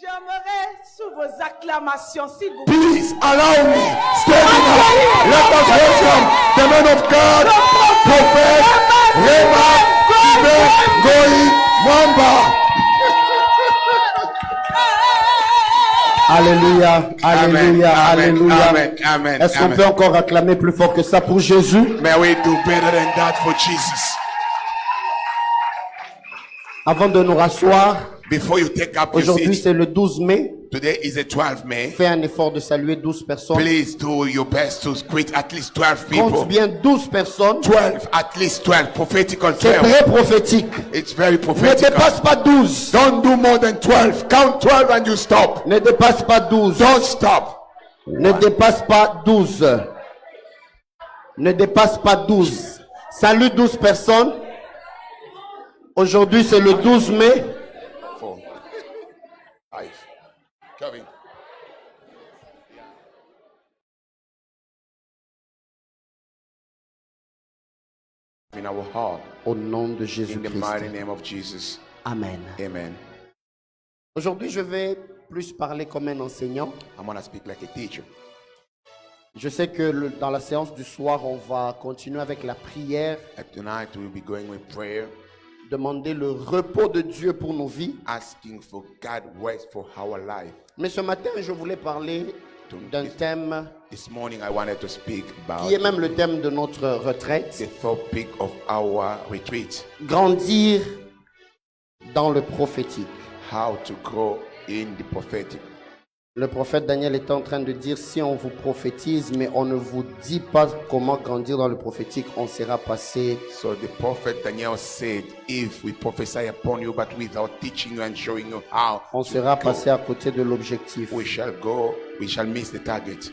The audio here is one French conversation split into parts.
J'aimerais sous vos acclamations, s'il vous plaît. Please allow me. Standing up. Let us welcome the man of God, Prophet Rema Goyi Mwamba. Alléluia, alléluia, alléluia. Amen, amen, Est-ce qu'on amen. peut encore acclamer plus fort que ça pour Jésus? May we do better than that for Jesus. Avant de nous rasseoir, Before you take up your aujourd'hui seat, c'est le 12 mai. today is the 12th May. Fais un effort de saluer 12 personnes. Please do your best to greet at least 12 Compte people. bien 12 personnes. 12, at least 12, prophetical C'est 12. très prophétique. It's very Ne prophetical. dépasse pas 12. Don't do more than 12. Count 12 and you stop. Ne dépasse pas 12. Don't stop. Ne dépasse pas 12. Ne dépasse pas 12. Salut 12 personnes. Aujourd'hui, c'est le 12 mai. 4, 5. Kevin. In our heart, Au nom de in the Jésus-Christ. mighty name of Jesus. Amen. Amen. Aujourd'hui, je vais plus parler comme un enseignant. I'm going to speak like a teacher. Je sais que dans la séance du soir, on va continuer avec la prière, And tonight we'll be going with prayer, demander le repos de Dieu pour nos vies. asking for God rest for our life. Mais ce matin, je voulais parler d'un thème This morning I wanted to speak about qui est même le thème de notre retraite. the topic of our retreat, Grandir dans le prophétique. how to grow in the prophetic. Le prophète Daniel était en train de dire, si on vous prophétise, mais on ne vous dit pas comment grandir dans le prophétique, on sera passé. So the prophet Daniel said, if we prophesy upon you but without teaching you and showing you how On to sera go, passé à côté de l'objectif. we shall miss the target.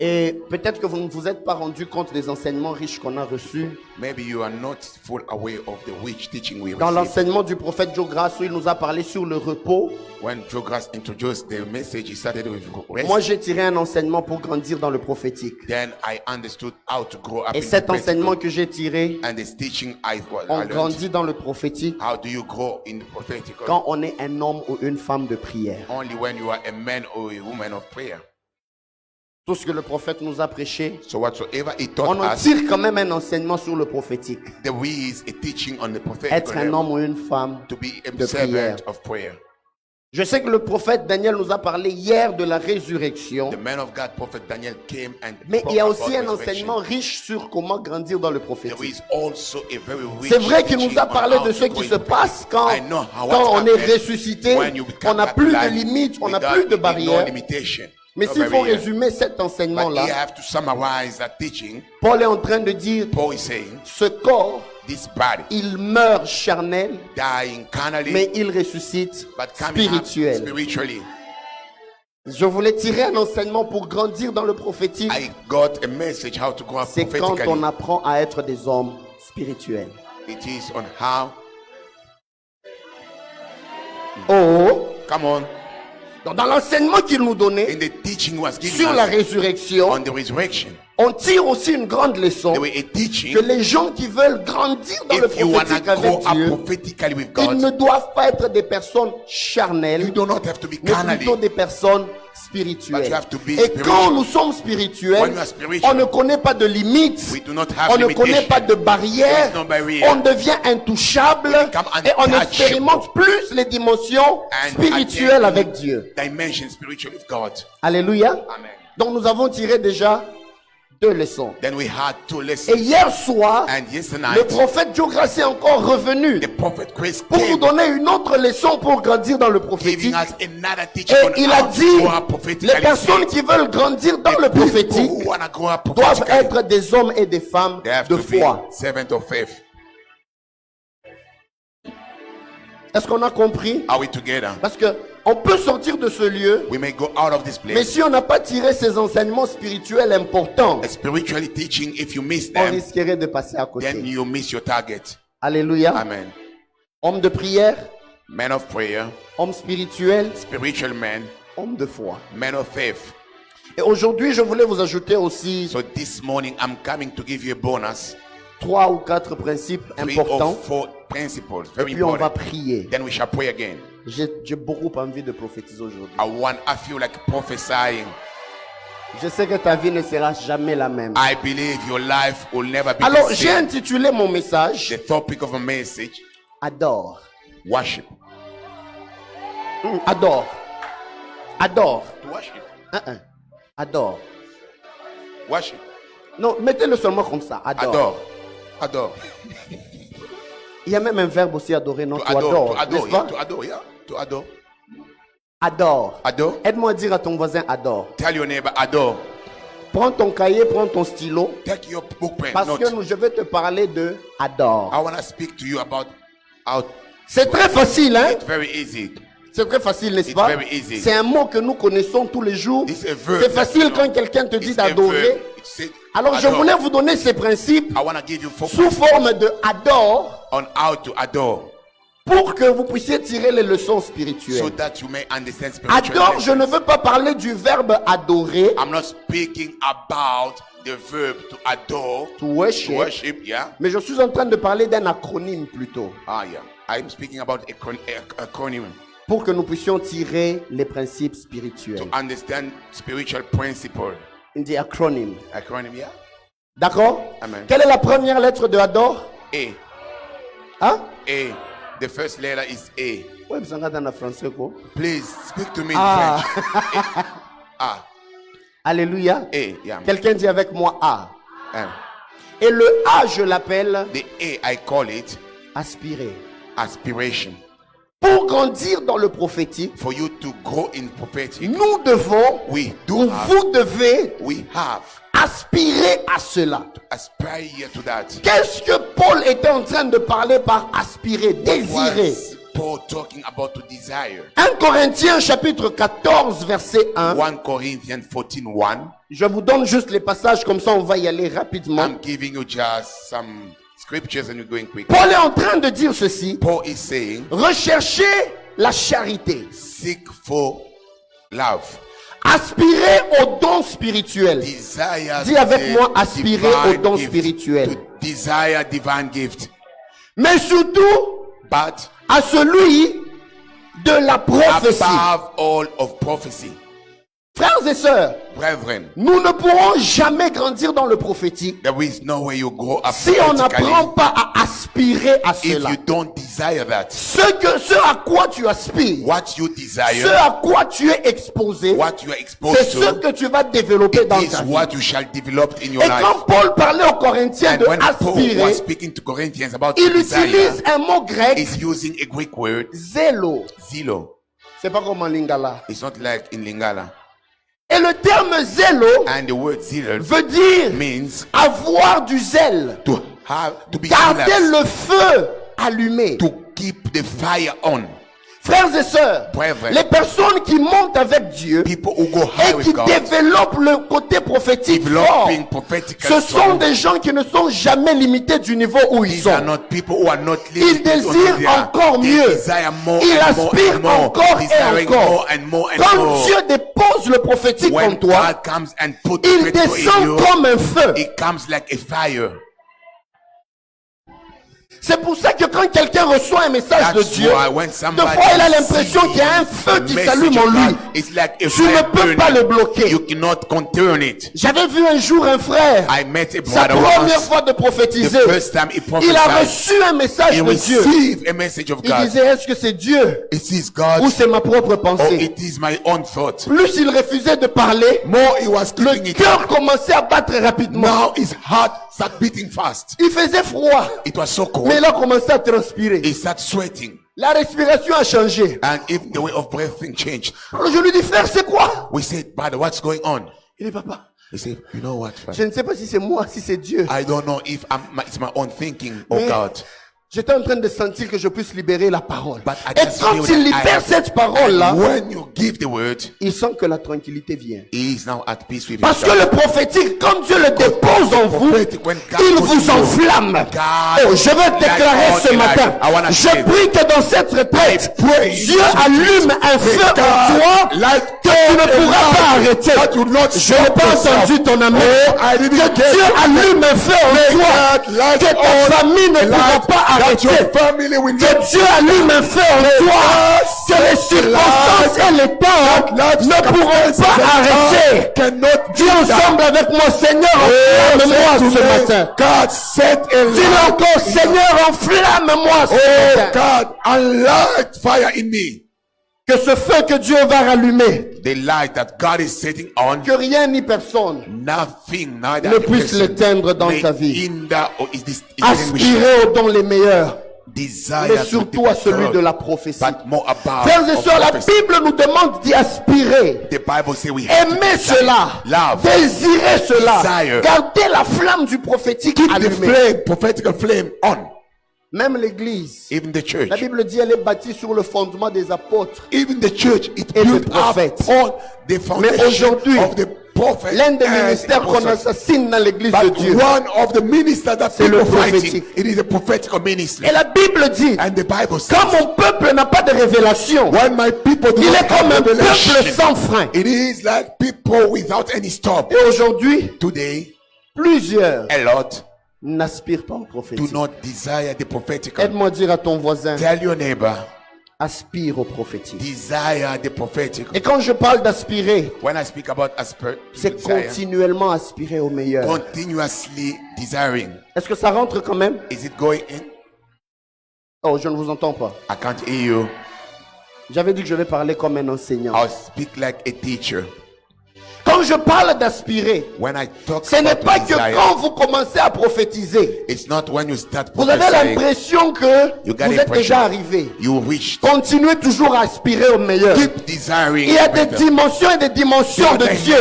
Et peut-être que vous ne vous êtes pas rendu compte des enseignements riches qu'on a reçus. Maybe you are not full aware of the rich teaching we Dans received. l'enseignement du prophète Joe Grasso, il nous a parlé sur le repos. When Joe Grass introduced the message, he started with rest. Moi, j'ai tiré un enseignement pour grandir dans le prophétique. Then I understood how to grow up Et in cet the enseignement prophetic. que j'ai tiré, And this teaching I on learned. grandit dans le prophétique How do you grow in the prophetic? quand on est un homme ou une femme de prière. Only when you are a man or a woman of prayer. Tout ce que le prophète nous a prêché, So whatsoever he taught on en us, tire quand même un enseignement sur le prophétique. there is a teaching on the prophetic. Être un homme ou une femme. To be a de servant prière. of prayer. Je sais que le prophète Daniel nous a parlé hier de la résurrection, The man of God, Prophet Daniel, came and mais spoke il y a about aussi un resurrection. enseignement riche sur comment grandir dans le There prophétique. is also a very rich C'est vrai qu'il teaching nous a on parlé how de to ce grow qui in se the passe prophetic. quand I know how on what est happens ressuscité, when you become on n'a plus de alive limites, on n'a without- plus de with no barrières. limitation, Mais no s'il faut barrier. résumer cet But here I enseignement-là, have to summarize that teaching. Paul est en train de dire, Paul is saying, ce corps, this body il meurt charnel, dying carnally, mais il ressuscite but coming up spirituel. spiritually. Je voulais tirer un enseignement pour grandir dans le prophétique. I got a message how to grow up C'est quand prophetically. on apprend à être des hommes spirituels. It is on how. Oh, Come on. donc dans l'enseignement qu'il nous donnait In the teaching was given sur la us résurrection, on the resurrection, on tire aussi une grande leçon there were a teaching. que les gens qui veulent grandir dans le If you wanna prophétique grow avec up Dieu, prophetically with ils ne God, doivent pas être des personnes charnelles, you do not have to be mais carnally. plutôt des personnes But spirituelles. you have to be Et spiritual. quand nous sommes spirituels, When you are spiritual, on ne connaît pas de limites, we do not have on ne limitation. connaît pas de barrières, There is no barrier. on devient intouchable become et on untouchable. expérimente plus les dimensions And spirituelles attain avec Dieu. Dimension spiritual with God. Alléluia. Amen. Donc nous avons tiré déjà 2 leçons. Then we had two Et lessons. hier soir, And yesterday le night, prophète Joe Grace est encore revenu the prophet Chris pour nous came, donner une autre leçon pour grandir dans le giving prophétique. us another teaching Et on il a how to dit, grow up les prophetically. personnes qui veulent grandir dans le People prophétique who wanna grow up doivent prophetically, être des hommes et des femmes they have de to be foi. servant of faith. Est-ce qu'on a compris? Are we together? Parce que on peut sortir de ce lieu, We may go out of this mais place. si on n'a pas tiré ces enseignements spirituels importants, Spiritually teaching, if you miss on them, risquerait de passer à then côté. you miss your target. Alléluia. Amen. Homme de prière, Man of prayer, homme spirituel, spiritual man, homme de foi. man of faith. Et aujourd'hui, je voulais vous ajouter aussi So this morning, I'm coming to give you a bonus. 3 ou 4 principes 3 or importants. 4 principles, Et very puis on va important. prier. Then we shall pray again. J'ai beaucoup envie de prophétiser aujourd'hui. I feel like prophesying. Je sais que ta vie ne sera jamais la même. I believe your life will never be Alors, the j'ai same. intitulé mon message The topic of a message, Adore. worship. Adore. Adore. To worship. Adore. Worship. Non, mettez-le seulement comme ça. Adore. Adore. Adore. Il y a même un verbe aussi adorer, non? To Tu adore. adores, To adore. n'est-ce Yeah. pas? To adore. Yeah. To adore. Adore. Adore. Aide-moi à dire à ton voisin adore. Tell your neighbor adore. Prends ton cahier, prends ton stylo. Take your book pen. Parce Note. que je vais te parler de adore. I want to speak to you about how C'est très facile, hein? it's very easy. C'est très facile, n'est-ce It's pas? very easy. C'est un mot que nous connaissons tous les jours. It's a verb C'est that facile you know. quand quelqu'un te dit It's a d'adorer. verb. It's Alors, je adore. voulais vous donner ces principes I want to give you four sous forme de adore on how to adore pour que vous puissiez tirer les leçons so spirituelles. that you may understand spiritual Adore, je ne lessons. veux pas parler du verbe adorer, I'm not speaking about the verb to adore, to worship, to worship, yeah. mais je suis en train de parler d'un acronyme plutôt, Ah, yeah. I'm speaking about acronym pour que nous puissions tirer les principes spirituels. to understand spiritual principle. Il dit acronyme. Acronym, yeah. D'accord? Amen. Quelle est la première lettre de adore? A. Hein? A. The first letter is A. Oui, vous en dans le français, quoi. Please speak to me in Ah. French. A. Alléluia. A. Yeah. Quelqu'un dit avec moi A. Um, Et le A, je l'appelle the A, I call it aspirer. aspiration. Pour grandir dans le prophétique, For you to grow in prophetic, nous devons, we do ou have, vous devez we have aspirer à cela. aspire to that. Qu'est-ce que Paul était en train de parler par aspirer, désirer? Was Paul talking about to desire? 1 Corinthiens chapitre 14 verset 1. 1 Corinthians 14:1. Je vous donne juste les passages comme ça on va y aller rapidement. I'm giving you just some scriptures and we're going quick. Paul est en train de dire ceci. Paul is saying, Recherchez la charité. seek for love. Aspirez aux dons spirituels. Desire Dis avec the moi, aspirer aux divine dons gift. spirituels. To desire divine gift. Mais surtout But à celui de la prophétie. above all of prophecy. Frères et sœurs, Brethren, nous ne pourrons jamais grandir dans le prophétique there is no way you grow up si on n'apprend prophetically pas à aspirer à if cela. you don't desire that. Ce à quoi tu aspires, What you ce desire, à quoi tu es exposé, what you are c'est exposed ce to, que tu vas développer dans is ta vie. what you shall develop in your Et life. quand Paul parlait aux Corinthiens And de when Paul was aspirer, speaking to Corinthians about il desire, utilise un mot grec, is using a Greek word, zélo. zelo. C'est pas comme en lingala. It's not like in Lingala. Et le terme zélo And the word zeal veut dire means avoir du zèle, to be garder zealous, le feu allumé. to keep the fire on. Frères et sœurs, Brethren, les personnes qui montent avec Dieu people who go high et with qui God, développent le côté prophétique fort, developing prophetic ce sont des gens qui ne sont jamais limités du niveau où ils These are sont. not people who are not Ils limited désirent on their- encore they mieux. desire more Ils and more aspirent and more, encore et desiring encore. more and more and Quand more. Dieu dépose le prophétique en When toi, God comes and puts il it in descend you, comme un feu. it comes like a fire. C'est pour ça que quand quelqu'un reçoit un message de That's Dieu, why when des somebody fois il a l'impression qu'il y a un sees feu the qui message s'allume of en lui. God, it's like a Tu fire ne peux pas burning. le bloquer. You cannot conturn it. J'avais vu un jour un frère, I met a sa brother première once. fois de The prophétiser, first time he il a prophesied, reçu un message he de Dieu. received a message of Il God. disait, est-ce que c'est Dieu It is God ou c'est ma propre or pensée? it is my own thought. Plus il refusait de parler, More he was le keeping it cœur up. commençait à battre rapidement. Now his heart started beating fast. Il faisait froid, It was so cold. mais il a commencé à transpirer. He started sweating. La respiration a changé. And if the way of breathing changed, Alors je lui dis, frère, c'est quoi? we said, brother, what's going on? Il dit, papa, He said, you know what, je father? ne sais pas si c'est moi, si c'est Dieu. I don't know if it's my own thinking or Mais God. j'étais en train de sentir que je puisse libérer la parole. But I Et just quand feel il that I libère have- cette parole-là, And when you give the word, il sent que la tranquillité vient. he is now at peace with Parce que himself. le prophétique, quand Dieu le dépose en vous, prophetic, when God il puts vous you, enflamme. God Oh, je veux déclarer light ce on matin, I wanna je say, prie que dans cette retraite, I pray Dieu that allume un feu en God toi, light que tu ne pourras pas arrêter. That you not Je n'ai pas entendu ton amen. I didn't Que get Dieu it. allume un feu en toi. Light Que ta on, famille ne pourra light pas that arrêter. your family will Que not Dieu allume un feu en toi. Que les circonstances et les temps ne pourront pas arrêter. cannot Dis ensemble avec moi, Seigneur, enflamme-moi ce matin. God set a Dis light. encore, Seigneur, enflamme-moi ce Oh matin. God, and light fire in me. Que ce feu que Dieu va rallumer, The light that God is setting on, que rien ni personne nothing, neither ne a puisse person l'éteindre dans may ta vie. hinder or is this extinguish Aspirer aux dons les meilleurs, desire mais to surtout be à celui better, de la prophétie. but more about Frères et of sœurs, la prophecy. Bible nous demande d'y aspirer. The Bible says we have to Aimer desire, cela, love, désirer cela, desire. garder la flamme du prophétique keep the allumée. flame, prophetic flame on. Même l'église, Even the church, la Bible dit elle est bâtie sur le fondement des apôtres. even the church, it Et built des up prophètes. on the foundation aujourd'hui, of the prophet. L'un des and ministères qu'on apostles. assassine dans l'église de But Dieu. one of the ministers that C'est people le fighting, prophétique. it is a prophetic ministry. Et la Bible dit, And the Bible says, quand mon peuple n'a pas de révélation, when my people do il not est comme un have peuple revelation, sans frein. it is like people without any stop. Et aujourd'hui, Today, plusieurs a lot n'aspirent pas au do prophétique. not desire the prophetic. Aide-moi à dire à ton voisin, Tell your neighbor, aspire au prophétique. desire the prophetic. Et quand je parle d'aspirer, When I speak about c'est desire, continuellement aspirer au meilleur. continuously desiring. Est-ce que ça rentre quand même? Is it going in? Oh, je ne vous entends pas. I can't hear you. J'avais dit que je vais parler comme un enseignant. I'll speak like a teacher. Quand je parle d'aspirer, When I talk ce n'est about pas to que desire, quand vous commencez à prophétiser, it's not when you start vous avez prophesying, l'impression que you got vous êtes impression déjà arrivé. you reached. Continuez toujours à aspirer au meilleur. Keep desiring. Il y a des better. dimensions et des dimensions de Dieu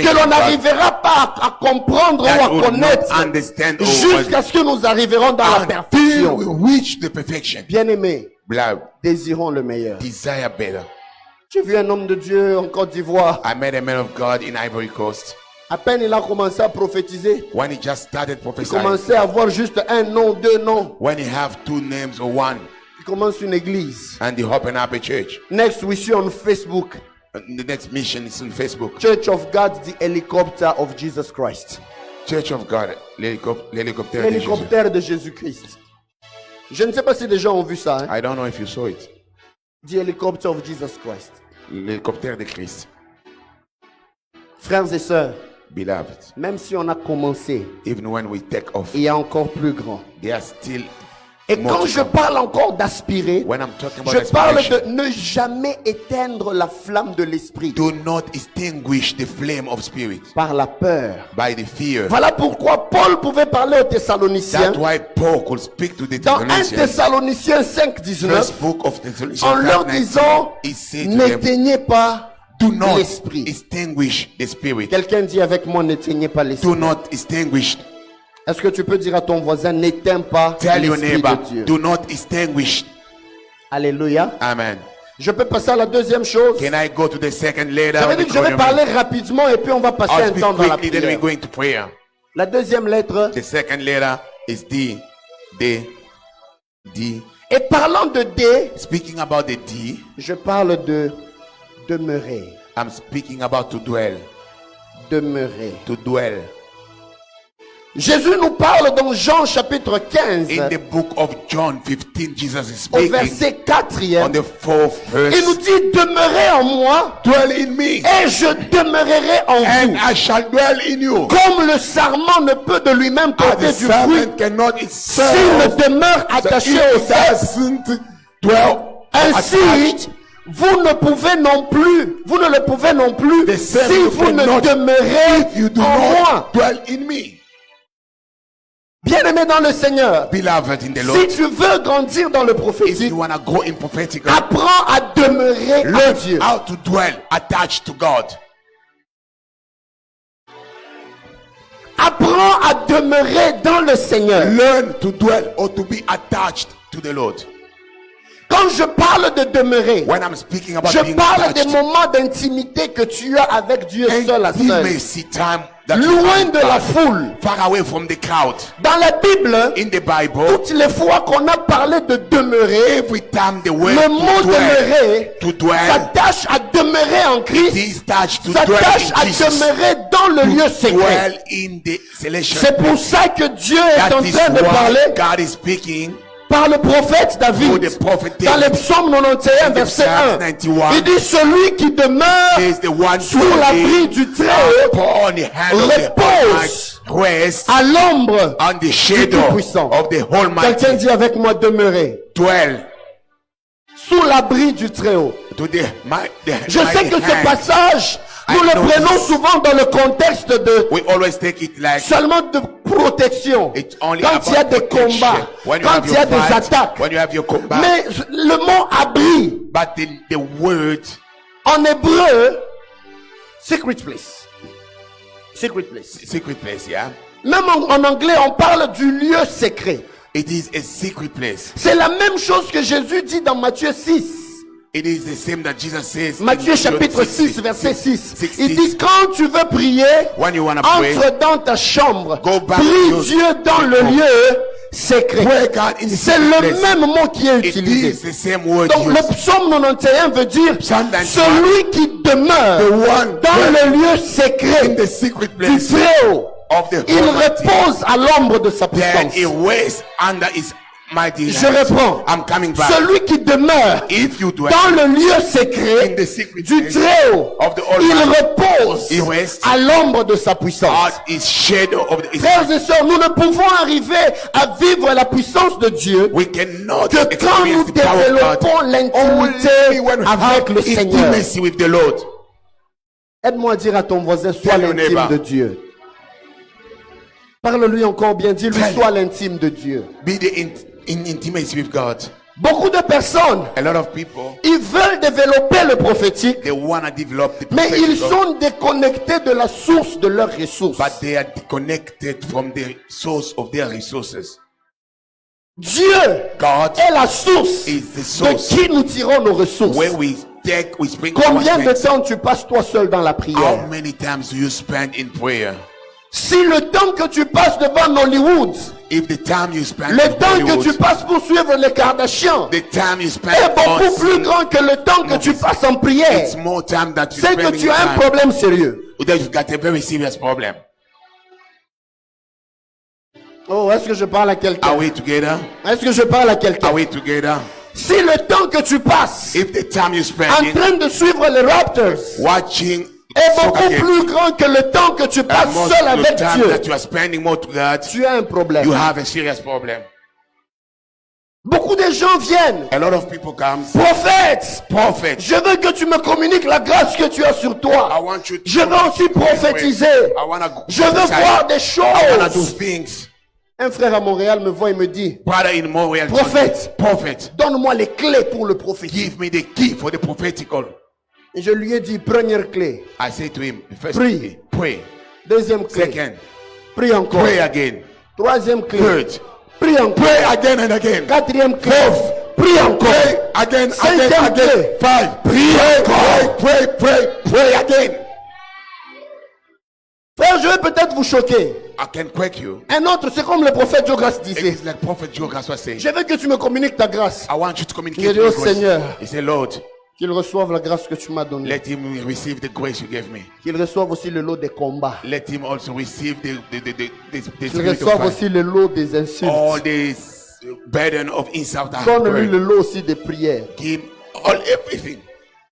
que l'on n'arrivera pas à comprendre ou That à would connaître not understand jusqu'à ce que nous arriverons dans la until perfection. we reach the perfection. Bien-aimés, Beloved, désirons le meilleur. desire better. J'ai vu un homme de Dieu en Côte d'Ivoire. I met a man of God in Ivory Coast. À peine il a commencé à prophétiser, When he just started il prophesying, commençait à avoir juste un nom, deux noms. when he have two names or one, Il commence une église. and he open up a church. Next we see on Facebook, The next mission is on Facebook. Church of God, the helicopter of Jesus Christ. Church of God, l'hélicoptère de Jésus. L'hélicoptère de Jésus-Christ. Je ne sais pas si des gens ont vu ça. Hein? I don't know if you saw it. The helicopter of Jesus Christ. L'hélicoptère de Christ. Frères et sœurs, Beloved, même si on a commencé, even when we take off, il y a encore plus grand. they are still Et more quand to je come. parle encore d'aspirer, When I'm talking about je parle aspiration, de ne jamais éteindre la flamme de l'esprit do not extinguish the flame of spirit par la peur. by the fear. Voilà pourquoi Paul pouvait parler aux Thessaloniciens That's why Paul could speak to the dans 1 Thessalonians. Thessaloniciens 5, 19 First book of Thessalonians, en leur 5:19, disant he said to them, n'éteignez pas do not l'esprit. extinguish the spirit. Quelqu'un dit avec moi n'éteignez pas l'esprit. Do not extinguish. Est-ce que tu peux dire à ton voisin n'éteins pas Tell your l'esprit neighbor, de Dieu? do not extinguish. Alléluia. Amen. Je peux passer à la deuxième chose. Can I go to the second letter? J'avais of dit the que je vais Corinthians? parler rapidement et puis on va passer I'll un speak temps dans la quickly, then we're prière. going to prayer. La deuxième lettre. The second letter is D. D. D. Et parlant de D, Speaking about the D, je parle de demeurer. I'm speaking about to dwell. Demeurer. To dwell. Jésus nous parle dans Jean chapitre 15, In the book of John 15, Jesus is au speaking verset on 4e. the fourth Il nous verse. dit demeurez en moi Dwell in me, et je demeurerai en and vous. I shall dwell in you. Comme le sarment ne peut de lui-même As porter the du fruit servant cannot s'il itself, demeure attaché au it cep. doesn't dwell Ainsi, attached. vous ne pouvez non plus, vous ne le pouvez non plus The same si you vous ne cannot demeurez if you do en moi. not dwell in me. Bien-aimé dans le Seigneur, Beloved in the si Lord, tu veux grandir dans le if prophétique, you want to go in prophetic, apprends à demeurer en learn Dieu. how to dwell attached to God. Apprends à demeurer dans le Seigneur. Learn to dwell or to be attached to the Lord. Quand je parle de demeurer, When I'm speaking about je being parle des touched, moments d'intimité que tu as avec Dieu seul à seul. intimacy time that you Loin have de la God, foule. far away from the crowd. Dans la Bible, In the Bible, toutes les fois qu'on a parlé de demeurer, every time the word le mot demeurer to dwell, s'attache à demeurer en Christ, is touched to s'attache dwell à in Jesus, demeurer dans le lieu secret. dwell in the celestial. C'est pour ça que Dieu est That en is train de why parler God is speaking par le prophète through David. the prophet Dans le David. psaume 91, verset 1, 91, il dit celui qui demeure is the one sous l'abri du Très-Haut upon the hand of the repose Almighty, rest à l'ombre on the du shadow Tout-Puissant. of the Quelqu'un Almighty. dit avec moi demeurer Dwell sous l'abri du Très-Haut. to the Je sais que ce hand. passage, nous I le know prenons this. souvent dans le contexte de We always take it like seulement de protection. it's only Quand il y a about des protection. combats, When you quand have il y a your des fight, attaques. when you have your combat. Mais le mot abri, But the word en hébreu, secret place. Secret place. secret place, yeah, Même en anglais, on parle du lieu secret. it is a secret place. C'est la même chose que Jésus dit dans Matthieu 6. It is the same that Jesus says. Matthieu in chapitre John 6, verset 6. 6. Il dit, quand tu veux prier, When you wanna pray, entre dans ta chambre, go back prie to Dieu dans le your- lieu secret. pray God in the C'est secret le place. même mot qui est It utilisé. is the same word Donc le used. psaume 91 veut dire Psalm 91, celui qui demeure the one dans dwell le lieu in secret the secret du place Très-Haut. of the Il Almighty. repose à l'ombre de sa Then puissance. he rests under his mighty Je hand. reprends. I'm coming back. Celui qui demeure If you dwell dans le lieu in secret the secret du place Très-Haut, of the il Almighty, repose he rests à l'ombre de sa puissance. out his shadow of the Frères et sœurs, nous ne pouvons arriver à vivre la puissance de Dieu we cannot que quand nous experience the power of God développons only l'intimité when we avec have le Seigneur. intimacy with the Lord. Aide-moi à dire à ton voisin, sois Tell your l'intime neighbor. de Dieu. Parle-lui encore bien, dis-lui, Tell- sois l'intime de Dieu. Be in intimacy with God. Beaucoup de personnes, A lot of people, ils veulent développer le prophétique, they want to develop the mais ils prophetic, sont déconnectés de la source de leurs ressources. but they are disconnected from the source of their resources. Dieu God est la source is the de source qui nous tirons nos ressources. where we spring our Combien de strength. temps tu passes toi seul dans la How prière? many times do you spend in prayer? Si le temps que tu passes devant Hollywood, If the time you spend le in temps que tu Hollywood, passes pour suivre les Kardashians the time you spend est beaucoup on plus grand que le temps que tu passes en prière, it's more time that you c'est spend que in tu as un time. problème sérieux. Then you've got a very serious problem. Oh, est-ce que je parle à quelqu'un? Are we together? Est-ce que je parle à quelqu'un? Are we together? Si le temps que tu passes If the time you spend en in train de suivre les Raptors watching est soccer beaucoup game, plus grand que le temps que tu and passes most seul of the avec time Dieu, that you are spending more to God, tu as un problème. you have a serious problem. Beaucoup de gens viennent. A lot of people come, Prophète, prophet, je veux que tu me communiques la grâce que tu as sur I toi. want you to Je veux aussi prophétiser. I want to Je veux voir des I want to do choses. things. Un frère à Montréal me voit et me dit, Brother in Montreal, Prophète. prophet, donne-moi les clés pour le prophétique. give me the key for the prophetical. Et je lui ai dit, première clé, I say to him, the first Pray. key, pray. deuxième clé, Second, prie encore, pray again. troisième clé, Third, prie encore, pray again and again. quatrième clé, prie encore, Pray again, Cinquième again, clé. again. Five, pray again. Frère, je vais peut-être vous choquer. I can quake you. Un autre, c'est comme le prophète Joe Grace It disait. is like Prophet Joe was saying. Je veux que tu me communiques ta grâce. I want you to communicate Il a dit, with oh grace. Seigneur. He said, Lord, Qu'il reçoive la grâce que tu m'as donnée. let him receive the grace you gave me. Qu'il reçoive aussi le lot des combats. Let him also receive the Qu'il spirit of reçoive fight. aussi le lot des insultes. All this burden of insult and Donne-lui le prayer. lot aussi des prières. Give all everything.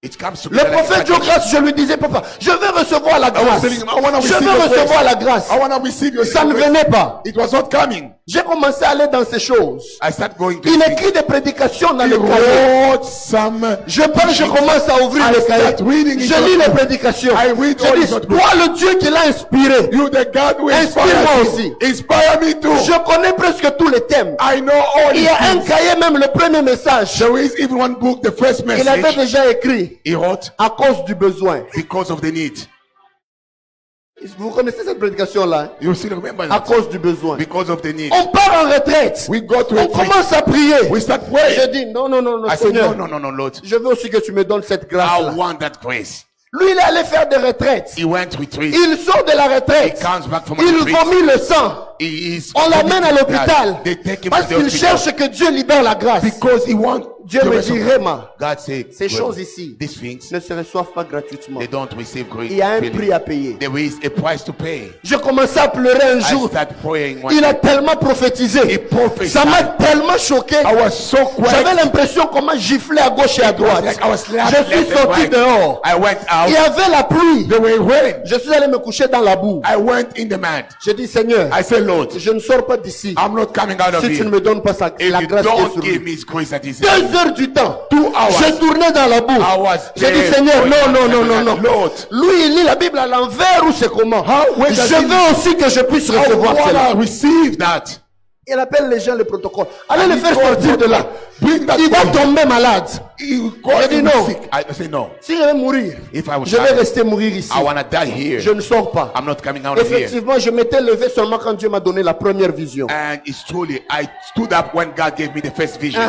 It comes Le together like prophète a Joe package. Grace, je lui disais, papa, je veux recevoir la I was grâce. telling him, I want to Je receive veux your recevoir grace. la grâce. I want to receive your Ça ne grace. venait pas. It was not coming. J'ai commencé à aller dans ces choses. I started going to Il speak. écrit des prédications dans He le cahier. wrote some. Je parle, je commence à ouvrir I le cahier. start reading it. Je lis les prédications. I read all Je his dis, notebooks. toi le Dieu qui l'a inspiré. You, the God who Inspire-moi inspired aussi. me. Inspire me too. Je connais presque tous les thèmes. I know all Il y these a un things. cahier, même le premier message. There is even one book, the first Il avait message. déjà écrit He wrote à cause du besoin. because of the need. Vous connaissez cette prédication-là, hein? You still remember À that? cause du besoin. Because of the need. On part en retraite. We go to On a retreat. commence à prier. We start Je praying. dis, non, non, non, non, I said, Seigneur. no, Lord. Je veux aussi que tu me donnes cette I grâce-là. want that grace. Lui, il est allé faire des retraites. He went to retreat. Il sort de la He retraite. comes back from a Il retreat. vomit le sang. He is On l'amène à l'hôpital. They take him Parce to the qu'il hospital. cherche que Dieu libère la grâce. Because he wants Dieu the me rest dit, of- Réma, God said, ces well, choses ici these things, ne se reçoivent pas gratuitement. they don't receive great Il y a un feeling. prix à payer. There is a price to pay. Je commençais à pleurer un I jour. start praying one Il a day. tellement prophétisé. He prophesied. Ça m'a tellement choqué. I was so J'avais quiet. l'impression qu'on m'a giflé à gauche et à droite. Like I was slapped Je suis left and sorti right. dehors. I went Il y out. avait la pluie. They were raining. Je suis allé me coucher dans la boue. I went in the mud. J'ai dit, Seigneur, I said, Lord, je ne sors pas d'ici I'm not coming out of si tu ne here. me donnes pas la If you grâce qui est don't sur give lui. me his grace that is 2 heures du temps. 2 hours. Je tournais dans la boue. I was J'ai dit, there Seigneur, going non, back non, and non, non, forth. non. Lord, Lui, il lit la Bible à l'envers ou c'est comment? Where does Je he- veux aussi que je puisse I recevoir cela. wanna receive that. Il appelle les gens le protocole. Allez And le he faire told sortir de là. Bring that Il va for him. tomber malade. He J'ai called dit him non. sick. I said no. Si je vais mourir, If I was je vais dying, rester mourir ici. I wanna die here. Je ne sors pas. I'm not coming out of here. Effectivement, je m'étais levé seulement quand Dieu m'a donné la première vision. And it's truly, I stood up when God gave me the first vision.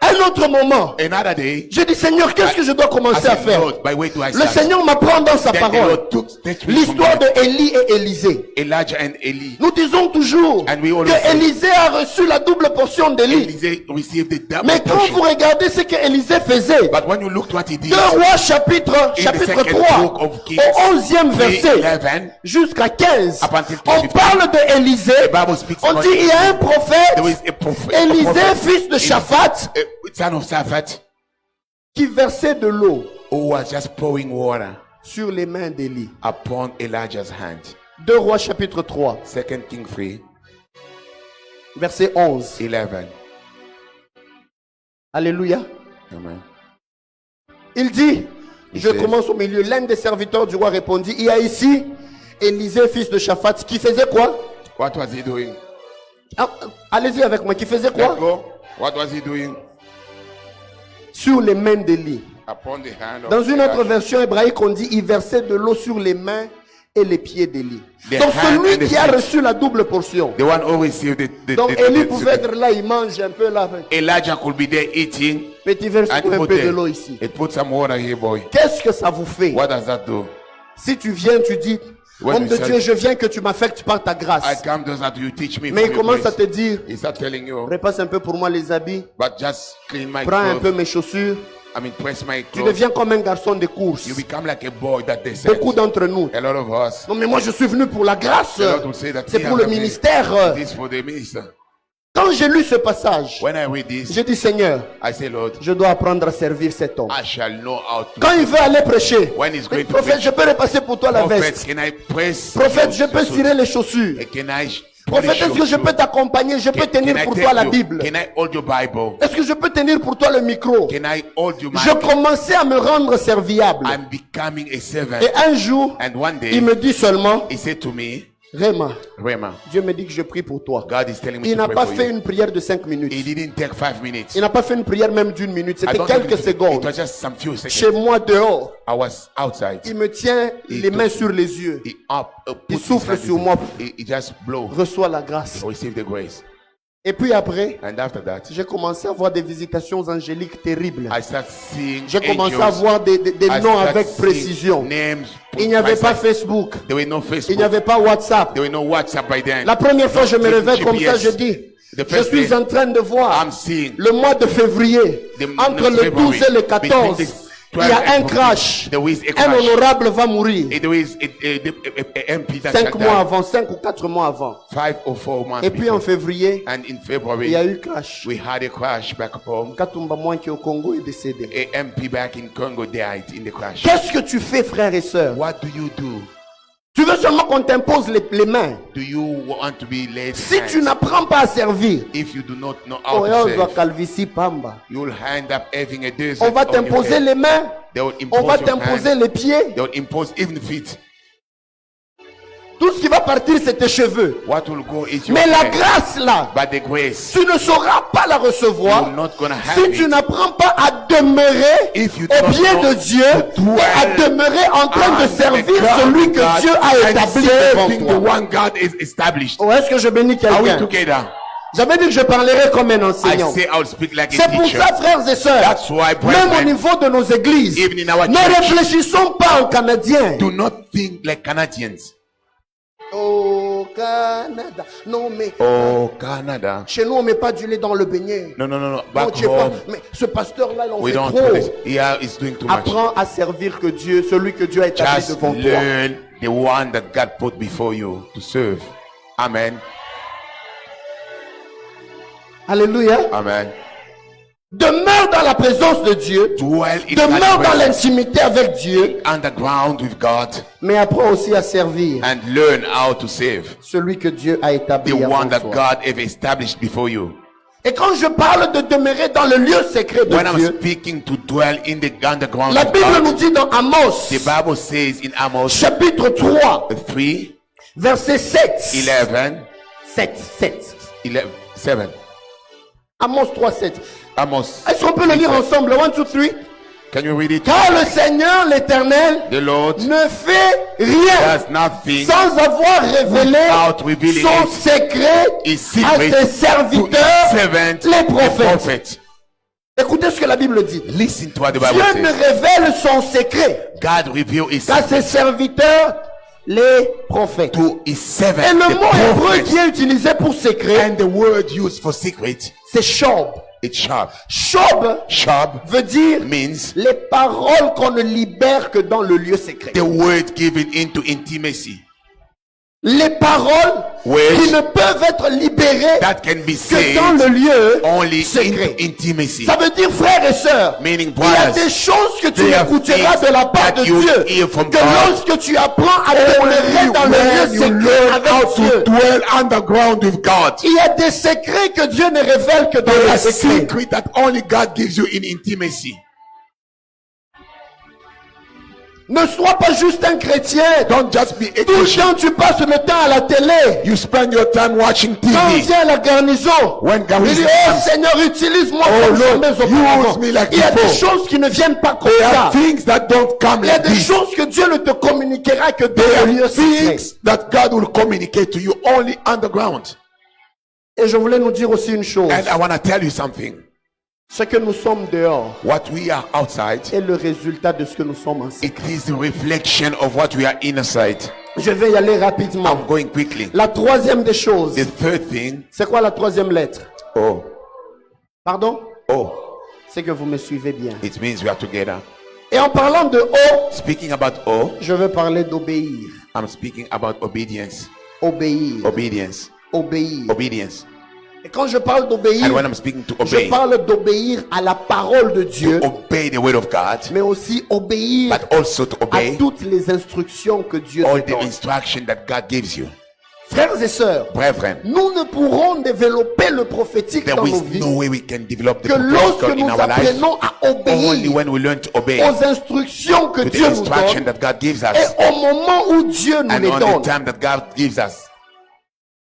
Un autre moment, Another day, j'ai dit, Seigneur, qu'est-ce que je dois I commencer à said, faire? Lord, by way do I Le start? Seigneur m'apprend dans sa Then the parole Lord took me from l'histoire there. de Élie et Élisée. Elijah and Eli. Nous disons toujours And we always que say- Élisée a reçu la double portion d'Élie. Élisée received the double Mais quand vous portion. regardez ce que Élisée faisait, But when you look what he did, 2 Rois chapitre in the chapitre second 3 book of Kings, au 11e verset 11, jusqu'à 15, Up until on 15. parle de Élisée. the Bible speaks On about dit il y a un prophète, there is a prophet, Élisée fils de Shaphat, son of Shaphat, qui versait de l'eau who was just pouring water sur les mains d'Élie. upon Elijah's hand. 2 Rois chapitre 3, 2 Kings 3, verset 11. 11. Alléluia. Amen. Il dit, je dit- commence au milieu, l'un des serviteurs du roi répondit, il y a ici Élisée fils de Shaphat qui faisait quoi? What was he doing? Ah, allez-y avec moi, qui faisait Let's quoi? go. What was he doing? Sur les mains d'Élie. Upon the hand of Dans une autre Elijah. version hébraïque, on dit il versait de l'eau sur les mains et les pieds d'Élie. The Donc hand celui and the qui a feet. reçu la double portion. The one who received Donc Élie pouvait être là, il mange un peu là. Elijah could be there eating Petit verse and pour un put peu de there. l'eau ici. It put some water here, boy. Qu'est-ce que ça vous fait? What does that do? Si tu viens, tu dis, When homme you de say- Dieu, je viens que tu m'affectes par ta I grâce. come just that you teach me. Mais from il your commence à grace. te dire, He's not telling you, repasse un peu pour moi les habits, but just clean my prends un peu clothes. mes chaussures. I mean, press my Tu clothes. deviens comme un garçon de course. You become like a boy that they said. Beaucoup d'entre nous. A lot of us. Non mais moi je suis venu pour la grâce. The Lord will say that C'est we pour have le a ministère. This for the minister. Quand j'ai lu ce passage, When I read this, j'ai dit Seigneur, I say, Lord, je dois apprendre à servir cet homme. I shall know how to. Quand il veut aller prêcher, When he's mais going to prophète, preach, je peux repasser pour toi la Prophet, veste. can I press? Prophète, je your peux suit? tirer les chaussures. Can I Prophète, est-ce que je peux t'accompagner? Je peux tenir pour toi la Bible. Can I hold your Bible? Est-ce que je peux tenir pour toi le micro? Can I hold your Je mic? commençais à me rendre serviable. I'm becoming a servant. Et un jour, And one day, il me dit seulement, he said to me, Réma, Rema, Dieu me dit que je prie pour toi. God is telling me Il to n'a pray pas for fait you. une prière de 5 minutes. He didn't take 5 minutes. Il n'a pas fait une prière même d'1 minute. I C'était don't quelques think it secondes. was just some few Chez seconds. moi dehors, I was outside. il me tient les mains sur les yeux. He put Il his souffle hand sur in- moi. He just blow. Reçois la grâce. Receive the grace. Et puis après, And after that, j'ai commencé à voir des visitations angéliques terribles. I start seeing J'ai commencé angels. à voir des I noms start avec seeing précision. Names. Il n'y avait pas There Facebook. were no Il Facebook. n'y avait pas WhatsApp. There were no WhatsApp by then. La première fois, je me No réveille comme ça, GPS. je dis, The je first suis day, en train de voir I'm seeing le mois de février, the entre le 12 et le 14, il y a un crash. There is a Un crash. honorable va mourir. There is a MP that 5 shall mois die. avant, 5 ou 4 mois avant. 5 or 4 months Et puis en before. février, And in il February, y a eu crash. we had a crash back home. Katumba Mwanki au Congo est décédé. A MP back in Congo died in the crash. Qu'est-ce que tu fais, frères et sœurs? What do you do? Tu veux seulement qu'on t'impose les mains. Do you want to be laid Si tu hands? n'apprends pas à servir, If you do not know how oh, to on doit serve, calvitie pamba. you will end up having a desert On va on your t'imposer head. les mains, They will on va impose your t'imposer hand. les pieds. They will impose even feet. Tout ce qui va partir, c'est tes cheveux. What will go is your Mais la hair. grâce là, But the grace, tu ne sauras pas la recevoir you're not gonna have si tu it. n'apprends pas à demeurer If you au don't pied know de Dieu to dwell et à demeurer en train de and servir the celui que God Dieu a and établi serving the devant toi. one God is established. Oh, est-ce que je bénis Are we quelqu'un? together? J'avais dit que je parlerai comme un I enseignant. say I'll speak like a C'est pour teacher. ça, frères et sœurs, That's why, même au brethren, niveau de nos églises, even in our ne church, réfléchissons pas en Canadiens. do not think like Canadians. Au Canada. Non, mais Oh, Canada. chez nous, on ne met pas du lait dans le beignet. No. Non, Back tu sais pas. home, Mais ce pasteur-là, il en we fait don't trop. do this. Yeah, it's doing too much. Apprends à servir que Dieu, celui que Dieu a établi Just devant toi. learn the one that God put before you to serve. Amen. Alléluia. Amen. Demeure dans la présence de Dieu. Dwell in Demeure God's dans presence, l'intimité avec Dieu. underground with God, Mais apprends aussi à servir and learn how to save celui que Dieu a établi the avant one that toi. God have established before you. Et quand je parle de demeurer dans le lieu secret de When I'm Dieu, speaking to dwell in the underground la of Bible nous God, dit dans Amos, the Bible says in Amos chapitre 3, 3, verset 7. 11, 7. 7. Amos 3, 7. Amos. Est-ce qu'on peut le lire ensemble? 1, 2, 3. Can you read it? Car le Seigneur, l'Éternel, The Lord ne fait rien does nothing sans avoir révélé without revealing son it, secret his à secret ses to serviteurs, his servant, les the prophètes. prophet. Écoutez ce que la Bible dit. Listen to what the Bible Dieu ne says. révèle son secret God revealed his qu'à ses serviteurs, les prophètes. to his servant, Et le the mot hébreu qui prophet. est utilisé pour secret, And the word used for secret, c'est shob. it's sharp. Shob Sharp veut dire means les paroles qu'on ne libère que dans le lieu secret. the word given into intimacy. Les paroles Words qui ne peuvent être libérées that can be que dans said le lieu only secret. into intimacy. Ça veut dire, frères et sœurs, Meaning, il y a brothers, des choses que tu there are écouteras things de la part that de you Dieu, hear from que God. lorsque tu apprends à demeurer dans le when lieu you secret learn how avec to Dieu. dwell underground with God. Il y a des secrets que Dieu ne révèle que dans There le are secret. secrets that only God gives you in intimacy. Ne sois pas juste un chrétien. Don't just be a Tout le Christian. temps tu passes le temps à la télé. You spend your time watching Quand on TV. vient à la garnison, When il garrison dit, oh comes, Seigneur, utilise-moi Oh, comme Lord, jamais auparavant. use me like Il y a des before. choses qui ne viennent pas comme There ça. are things that don't come Il y a like des this. choses que Dieu ne te communiquera que dans There le lieu are secret. things that God will communicate to you only underground. Et je voulais nous dire aussi une chose. And I want to tell you something. Ce que nous sommes dehors What we are outside, est le résultat de ce que nous sommes en it is the reflection of what we are inside. Je vais y aller rapidement. I'm going quickly. La troisième des choses. The third thing, C'est quoi la troisième lettre? oh, Pardon? c'est C'est que vous me suivez bien. it means we are together. Et en parlant de haut, Speaking about oh, je veux parler d'obéir. I'm speaking about obedience. Obéir. Obedience. Obéir. Obedience. Et quand je parle d'obéir, And when I'm speaking to je obey, parle d'obéir à la parole de Dieu, obey the word of God, mais aussi obéir but also to à obey toutes les instructions que Dieu all te the donne. instruction that God gives you. Frères et sœurs, Brethren, nous ne pourrons développer le prophétique there dans is nos vies no way we can develop the que lorsque prophetical in nous our life apprenons à only obéir when we learn to obey aux instructions que to the Dieu nous instruction donne that God gives us et au moment où Dieu nous and les on donne. the time that God gives us.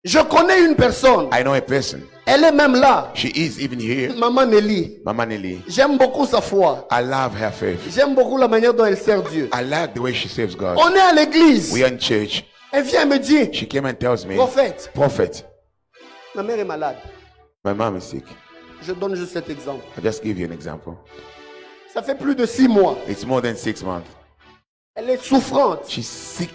Je connais une personne, I know a person. elle est même là, She is even here. Maman Nelly. Mama Nelly. J'aime beaucoup sa foi. I love her faith. J'aime beaucoup la manière dont elle sert Dieu. I like the way she serves God. On est à l'église. We are in church. Elle vient me dire, She came and tells me, prophète, Prophet, ma mère est malade. my mom is sick. Je donne juste cet exemple. I'll just give you an example. Ça fait plus de 6 mois. It's more than 6 months. Elle est souffrante. She's sick.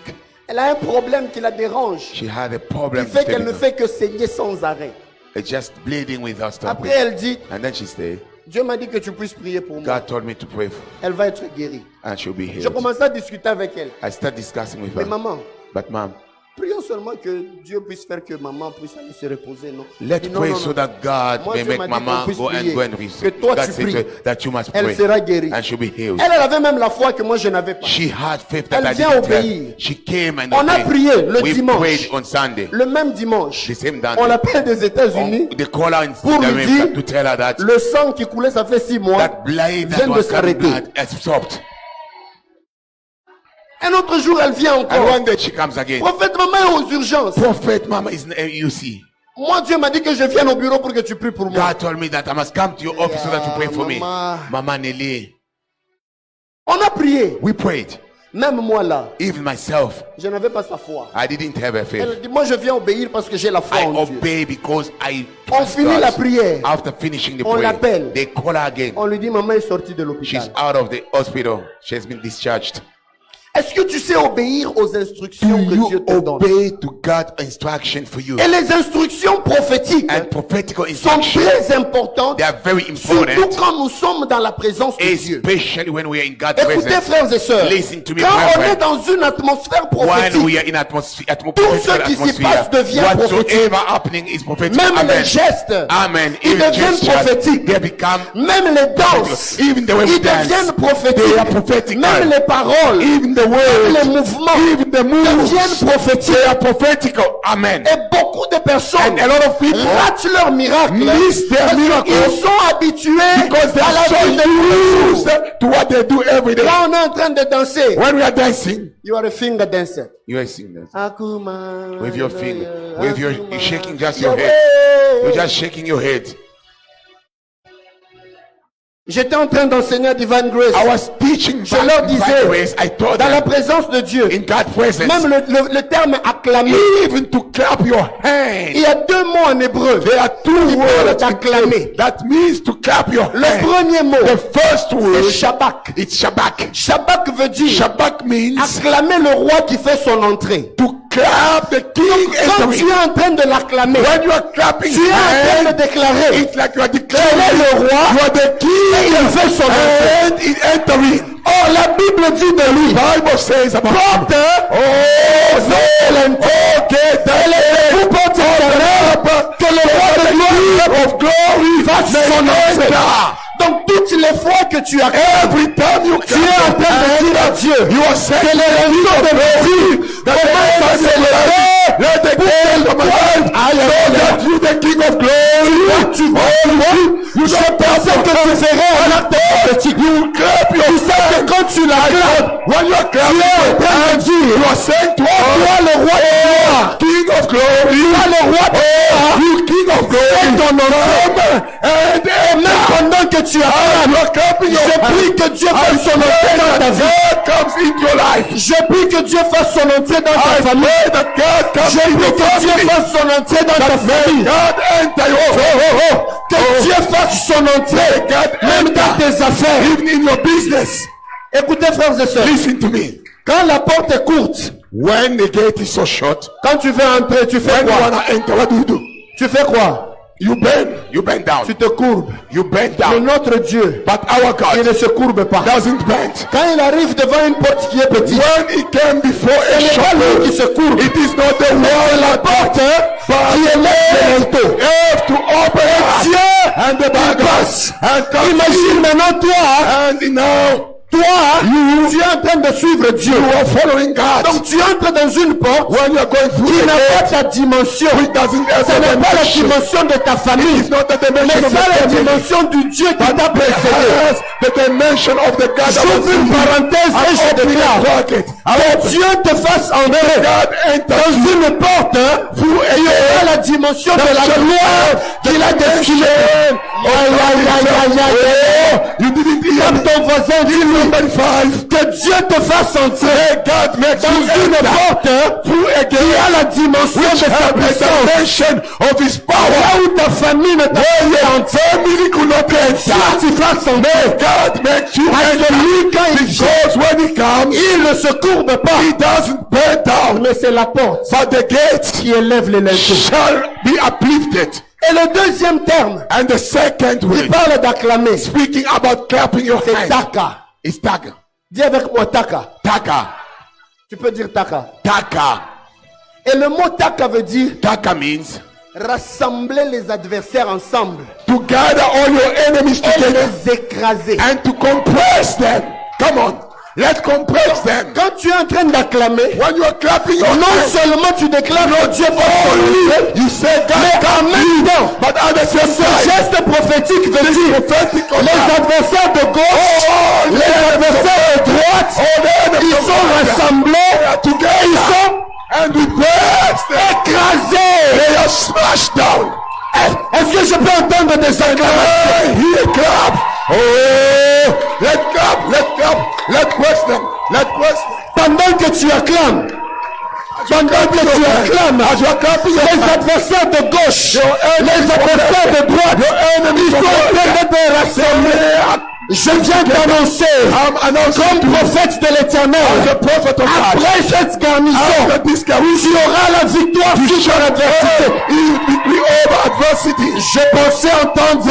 Elle a un problème qui la dérange. She had a Qui problem. fait qu'elle ne telling her. fait que saigner sans arrêt. It's just bleeding with her stomach. Après, elle dit, And then she said, Dieu m'a dit que tu puisses prier pour moi. God told me to pray for Elle va être guérie. and she'll be Je healed. commençais à discuter avec elle. I start discussing with Mais her. maman, But mom, prions seulement que Dieu puisse faire que maman puisse aller se reposer. Non. let's Je dis, non, pray non, so non. that God Moi, may Dieu make m'a dit mama qu'on puisse go and prier. go and Que receive. toi, God tu said pries. to her that you must Elle pray sera guérie. and she'll be healed. Elle avait même la foi que moi je n'avais pas. She had faith that Elle I vient didn't obéir. have. She came and On a obeyed. prié le We dimanche. prayed on Sunday. Le même dimanche, The same on Sunday. l'appelle des États-Unis. They call her in Pour lui America dire, to tell her that Le sang qui coulait, ça fait 6 mois, that blind vient that de was coming s'arrêter. blood has stopped. Un autre jour, elle vient And encore. one day she comes again. Prophète, maman est aux urgences. Prophet Mama is you see. Moi, Dieu m'a dit que je vienne au bureau pour que tu pries pour moi. God told me that I must come to your office so that you pray for me. Mama Nelly. On a prié. We prayed. Même moi là, Even myself, je n'avais pas sa foi. I didn't have a faith. Elle dit, moi je viens obéir parce que j'ai la foi I en Dieu. obey because I On trust finit God. la prière. After finishing the On prayer, l'appelle. they call her again. On lui dit, maman est sortie de She's l'hôpital. out of the hospital. She has been discharged. Est-ce que tu sais obéir aux Do instructions que Dieu you te donne? obey to God's instruction for you? Et les instructions prophétiques And prophetical sont instructions, très importantes, they are very surtout important, quand nous sommes dans la présence de Dieu. especially when we are in God's Écoutez, presence. frères et sœurs, Listen to me, quand on brethren. est dans une atmosphère When prophétique, we are in atmosphere, tout ce qui s'y passe devient prophétique. whatsoever happening is prophetic. Même Amen. les gestes, Amen. ils Even deviennent gestures, prophétiques. they become Même les danses, even the way we ils dance, deviennent they are prophétiques. prophetic. Même les paroles, Even the même les words, mouvements even the moves, deviennent prophétiques. they are prophetical. Amen. Et beaucoup de personnes And a lot of people ratent leur miracle miss their parce miracle qu'ils sont habitués because they à are la so vie de tous les used jours. to what they do every day. Là, on est en train de danser. When we are dancing, You are a finger dancer. you are singing Akuma, with your finger, with your Akuma, you're shaking just your Yahweh. head. You're just shaking your head. J'étais en train d'enseigner à Divine Grace. I was teaching Je leur disais, grace. I told dans la them présence de Dieu, in God's presence, même le terme acclamer, even to clap your il y hands. a deux mots en hébreu. There are two Qui parlent words d'acclamer. that means to clap your Le hands. premier mot, The first c'est word, Shabak. it's Shabak. Shabak veut dire Shabak means acclamer le roi qui fait son entrée. to clap the king Quand tu entering. es en train de l'acclamer, When you are clapping tu es en train de hands, déclarer it's like you are qu'il declaring est le roi you are the et king il fait son entrée. and is entering. Oh, la Bible dit de lui, Bible says about porte, vous portez que le roi de gloire fasse son entrée. Donc toutes les fois que tu acclames, Every time you tu es en train de dire à Dieu you are saying que les réunions de vie commencent à s'élever let the king of God, so that you the king of glory, tu vois, je pensais que tu ferais un acte prophétique. you clap your Tu sais que quand tu l'acclames, when you are tu es en clapping train de dire, you are saying to toi us, le roi de gloire, king of glory, toi le roi de gloire, you king of glory, fais ton entrée. and Même pendant que tu acclames, you are clapping your je prie que Dieu fasse son entrée dans ta vie. God comes into your life. Je prie que Dieu fasse son entrée dans ta famille. Pray that God comes Je into prie your que Dieu family. fasse son entrée dans ta famille. God enter your Que Dieu fasse son entrée même dans tes affaires. even in your business. Écoutez, frères et sœurs, Listen to me. quand la porte est courte, When the gate is so short, quand tu veux entrer, tu fais when you quoi? wanna enter, what do? Tu fais quoi? You bend down. Tu te courbes. You bend Mais down. notre Dieu, But our il God ne se courbe pas. doesn't bend. Quand il arrive devant une porte qui est petite, When he came before a ce n'est pas lui qui shop, se courbe. it is not the C'est wall la porte qui est là. You have to open it. Dieu, And the il bag passe. and come Imagine maintenant toi, and now tu es en train de suivre Dieu. you are following God. Donc tu entres dans une porte When you are going through qui the n'a gate, pas ta dimension. it doesn't have Ce the n'est pas la dimension. dimension de ta famille. It's not the Mais dimension of c'est la the family. dimension du Dieu qui t'a précédé. Yes, the dimension of the God that J'ouvre une parenthèse et je déclare pocket. que Dieu te fasse entrer God enters dans une porte qui aura la dimension de la gloire qu'il a destinée. Aïe, aïe, aïe, aïe, aïe. You didn't hear Comme me. ton voisin dit, Number 5. que Dieu te fasse entrer God makes dans you une enter porte through a qui gate a la dimension de which sa have the puissance. dimension of His Là power. où ta famille ne t'a pas entrer, Family could not enter. tu fasses entrer. God makes you Parce que lui, enter. quand il vient, Because when He comes, il ne se courbe pas. He doesn't bend down. Mais c'est la porte But the gate qui élève les linteaux. shall be uplifted. Et le deuxième terme, And the second il word, parle d'acclamer. speaking about clapping your C'est hands, taka. is taka. Dis avec moi taka. Taka. Tu peux dire taka. Taka. Et le mot taka veut dire Taka means rassembler les adversaires ensemble to gather all your enemies et together les écraser. and to compress them. Come on. Let's compress them. Quand tu es en train d'acclamer, When you are clapping your non hands, seulement tu déclares que Dieu va you say God mais en même temps, but at the same ce time, geste prophétique veut dire prophetic les adversaires de gauche, les adversaires de droite All the enemies Ils of sont God, rassemblés. they are together. Ils sont And we bless them. écrasés. They are smashed down. Est-ce que je peux entendre des acclamations? Hey, here clap. Oh, let clap, let bless them, let bless them. Pendant que tu acclames, pendant que tu acclames, As you are clapping your les hands, adversaires de gauche, your enemies les adversaires de droite, ils sont en train d'être rassemblés. Je viens d'annoncer, I'm announcing comme to you prophète de as l'Éternel, a prophet of God. après cette garnison, After this tu garrison, auras la victoire sur l'adversité. he will victory over adversity. Je pensais entendre,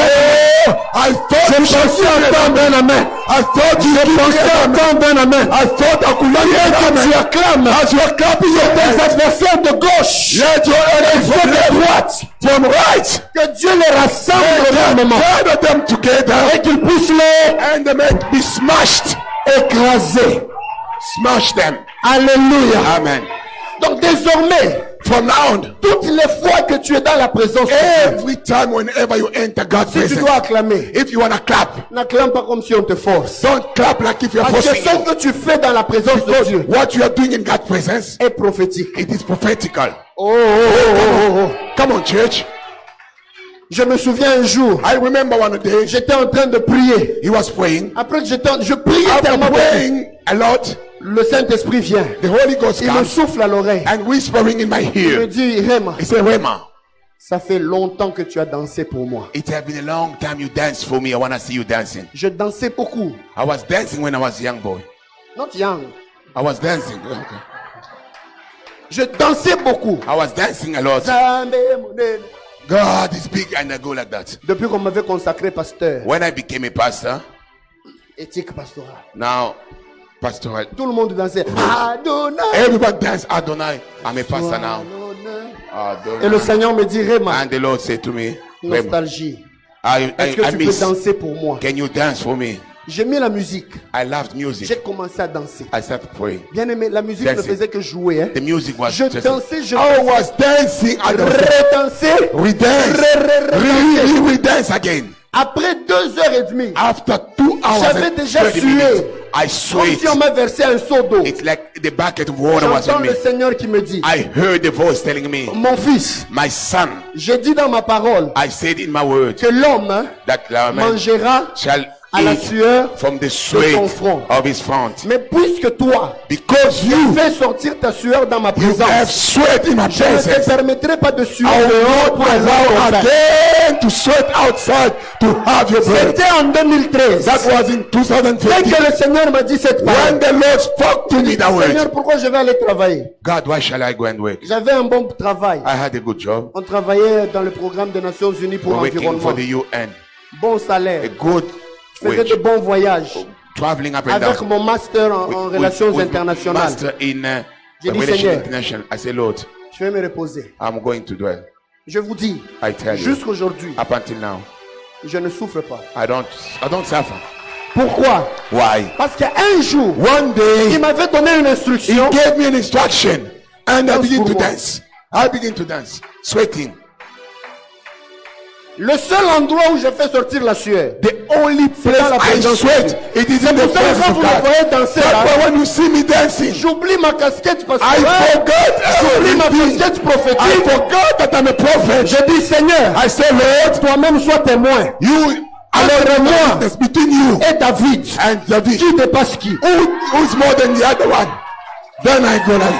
I thought je you should pensais give me entendre un amen. I thought you Je should pensais give me entendre un amen. I thought I could Pendant hear que tu them. acclames, As you are clapping your tes hands, adversaires de gauche, let your enemies ceux from de left, droite, from right, que Dieu les rassemble au même moment gather them together et qu'ils puissent les and they may be smashed. écraser. Smash them. Alléluia. Amen. Donc désormais, From now on, toutes les fois que tu es dans la présence de Dieu, every time whenever you enter God's si tu presence, dois acclamer, if you want to clap, n'acclame pas comme si on te force. don't clap like if you're Parce que forcing ce you. que tu fais dans la présence de Dieu What you are doing in God's presence, est prophétique. it is prophetical. Oh, oh, oh, oh, oh. Come on, church. Je me souviens un jour, I remember one day j'étais en train de prier. he was praying. Après que je priais After tellement, praying a lot, le Saint-Esprit vient. the Holy Ghost Il me comes souffle à l'oreille. and whispering in my Il me ear. dit, Réma, He said, Rema, ça fait longtemps que tu as dansé pour moi. It has been a long time you danced for me. I want to see you dancing. Je dansais beaucoup. I was dancing when I was a young boy. Not young. I was dancing. Okay. Je dansais beaucoup. I was dancing a lot. Zambé, mon Dieu. God is big and I go like that. Depuis qu'on m'avait consacré pasteur, When I became a pastor, éthique pastorale, now pastoral, tout le monde dansait. Adonai. everybody dance. Adonai, I'm a pastor now. Et le Adonai. Seigneur me dit, Réma, And the Lord said to me, Rema, nostalgie. I Est-ce que tu peux miss. danser pour moi? Can you dance for me? J'ai mis la musique. I loved J'ai music. commencé à danser. I started praying. Bien aimé, la musique ne Dancing. faisait que jouer. Hein. The music was Je just. dansais, je I was dancing and redansais. we dance. We dance again. Après 2h30, After 2 hours, j'avais and déjà 30 sué. minutes, I Comme sweat. si on m'a versé un seau d'eau. It's like the bucket of water was J'entends on me. le Seigneur qui me dit, I heard the voice telling me, mon fils, my son, j'ai dit dans ma parole I said in my word que l'homme hein, that the man mangera shall à la eat sueur, from the sweat son front. of his front. mais puisque toi, Because tu you fais sortir ta sueur dans ma you have présence, sweat in my je ne te presence. permettrai pas de suer I will dehors not pour avoir allow ton pain. again to sweat outside to have your bread. C'était en 2013. That was in Dès 2015. que le Seigneur m'a dit cette parole, When the Lord spoke to me that Seigneur, word, pourquoi je vais aller travailler? God, why shall I go and work? J'avais un bon travail. I had a good job On travaillait dans le programme des Nations Unies pour working for l'environnement. the UN. Bon A salaire. good Je faisais wage. de bons voyages. Traveling up and Avec down. mon master en With- relations with internationales. Master in J'ai dit, relations Seigneur. international. I say, Lord, Je vais me reposer. I'm going to dwell. Je vous dis, I tell you, jusqu'aujourd'hui, up until now, je ne souffre pas. I don't suffer. Pourquoi? Why? Parce qu'un jour, one day il m'avait donné une he instruction. gave me an instruction and I Dance began to for what? dance. I began to dance, sweating. Le seul endroit où je fais sortir la sueur, The only place dans la I présence sweat, de it is in the pour ça que presence quand of vous me God. voyez danser That's là, why when you see me dancing, j'oublie ma casquette parce que I forgot j'oublie ma everything. casquette I prophétique. forgot that I'm a prophet. Je dis Seigneur, I say, Lord, toi-même sois témoin. you Alors, are moi, the witness between you Et David, and David. qui dépasse qui? Who's more than the other one? Then I go like,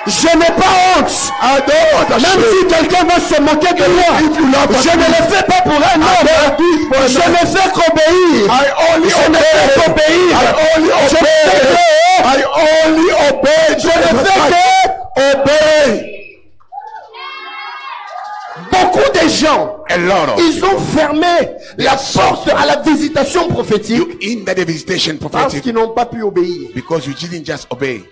Je n'ai pas honte. I don't Même ashamed. si quelqu'un va se moquer de moi, If you love je ne le fais pas pour un homme. Je ne fais qu'obéir. I only Je ne fais obey. qu'obéir. I only Je obey. ne fais que- I only obey. Je ne fais que obey. beaucoup de gens, A lot of ils ont fermé la porte à la visitation prophétique you in the visitation parce prophetic qu'ils n'ont pas pu obéir. because you didn't just obey.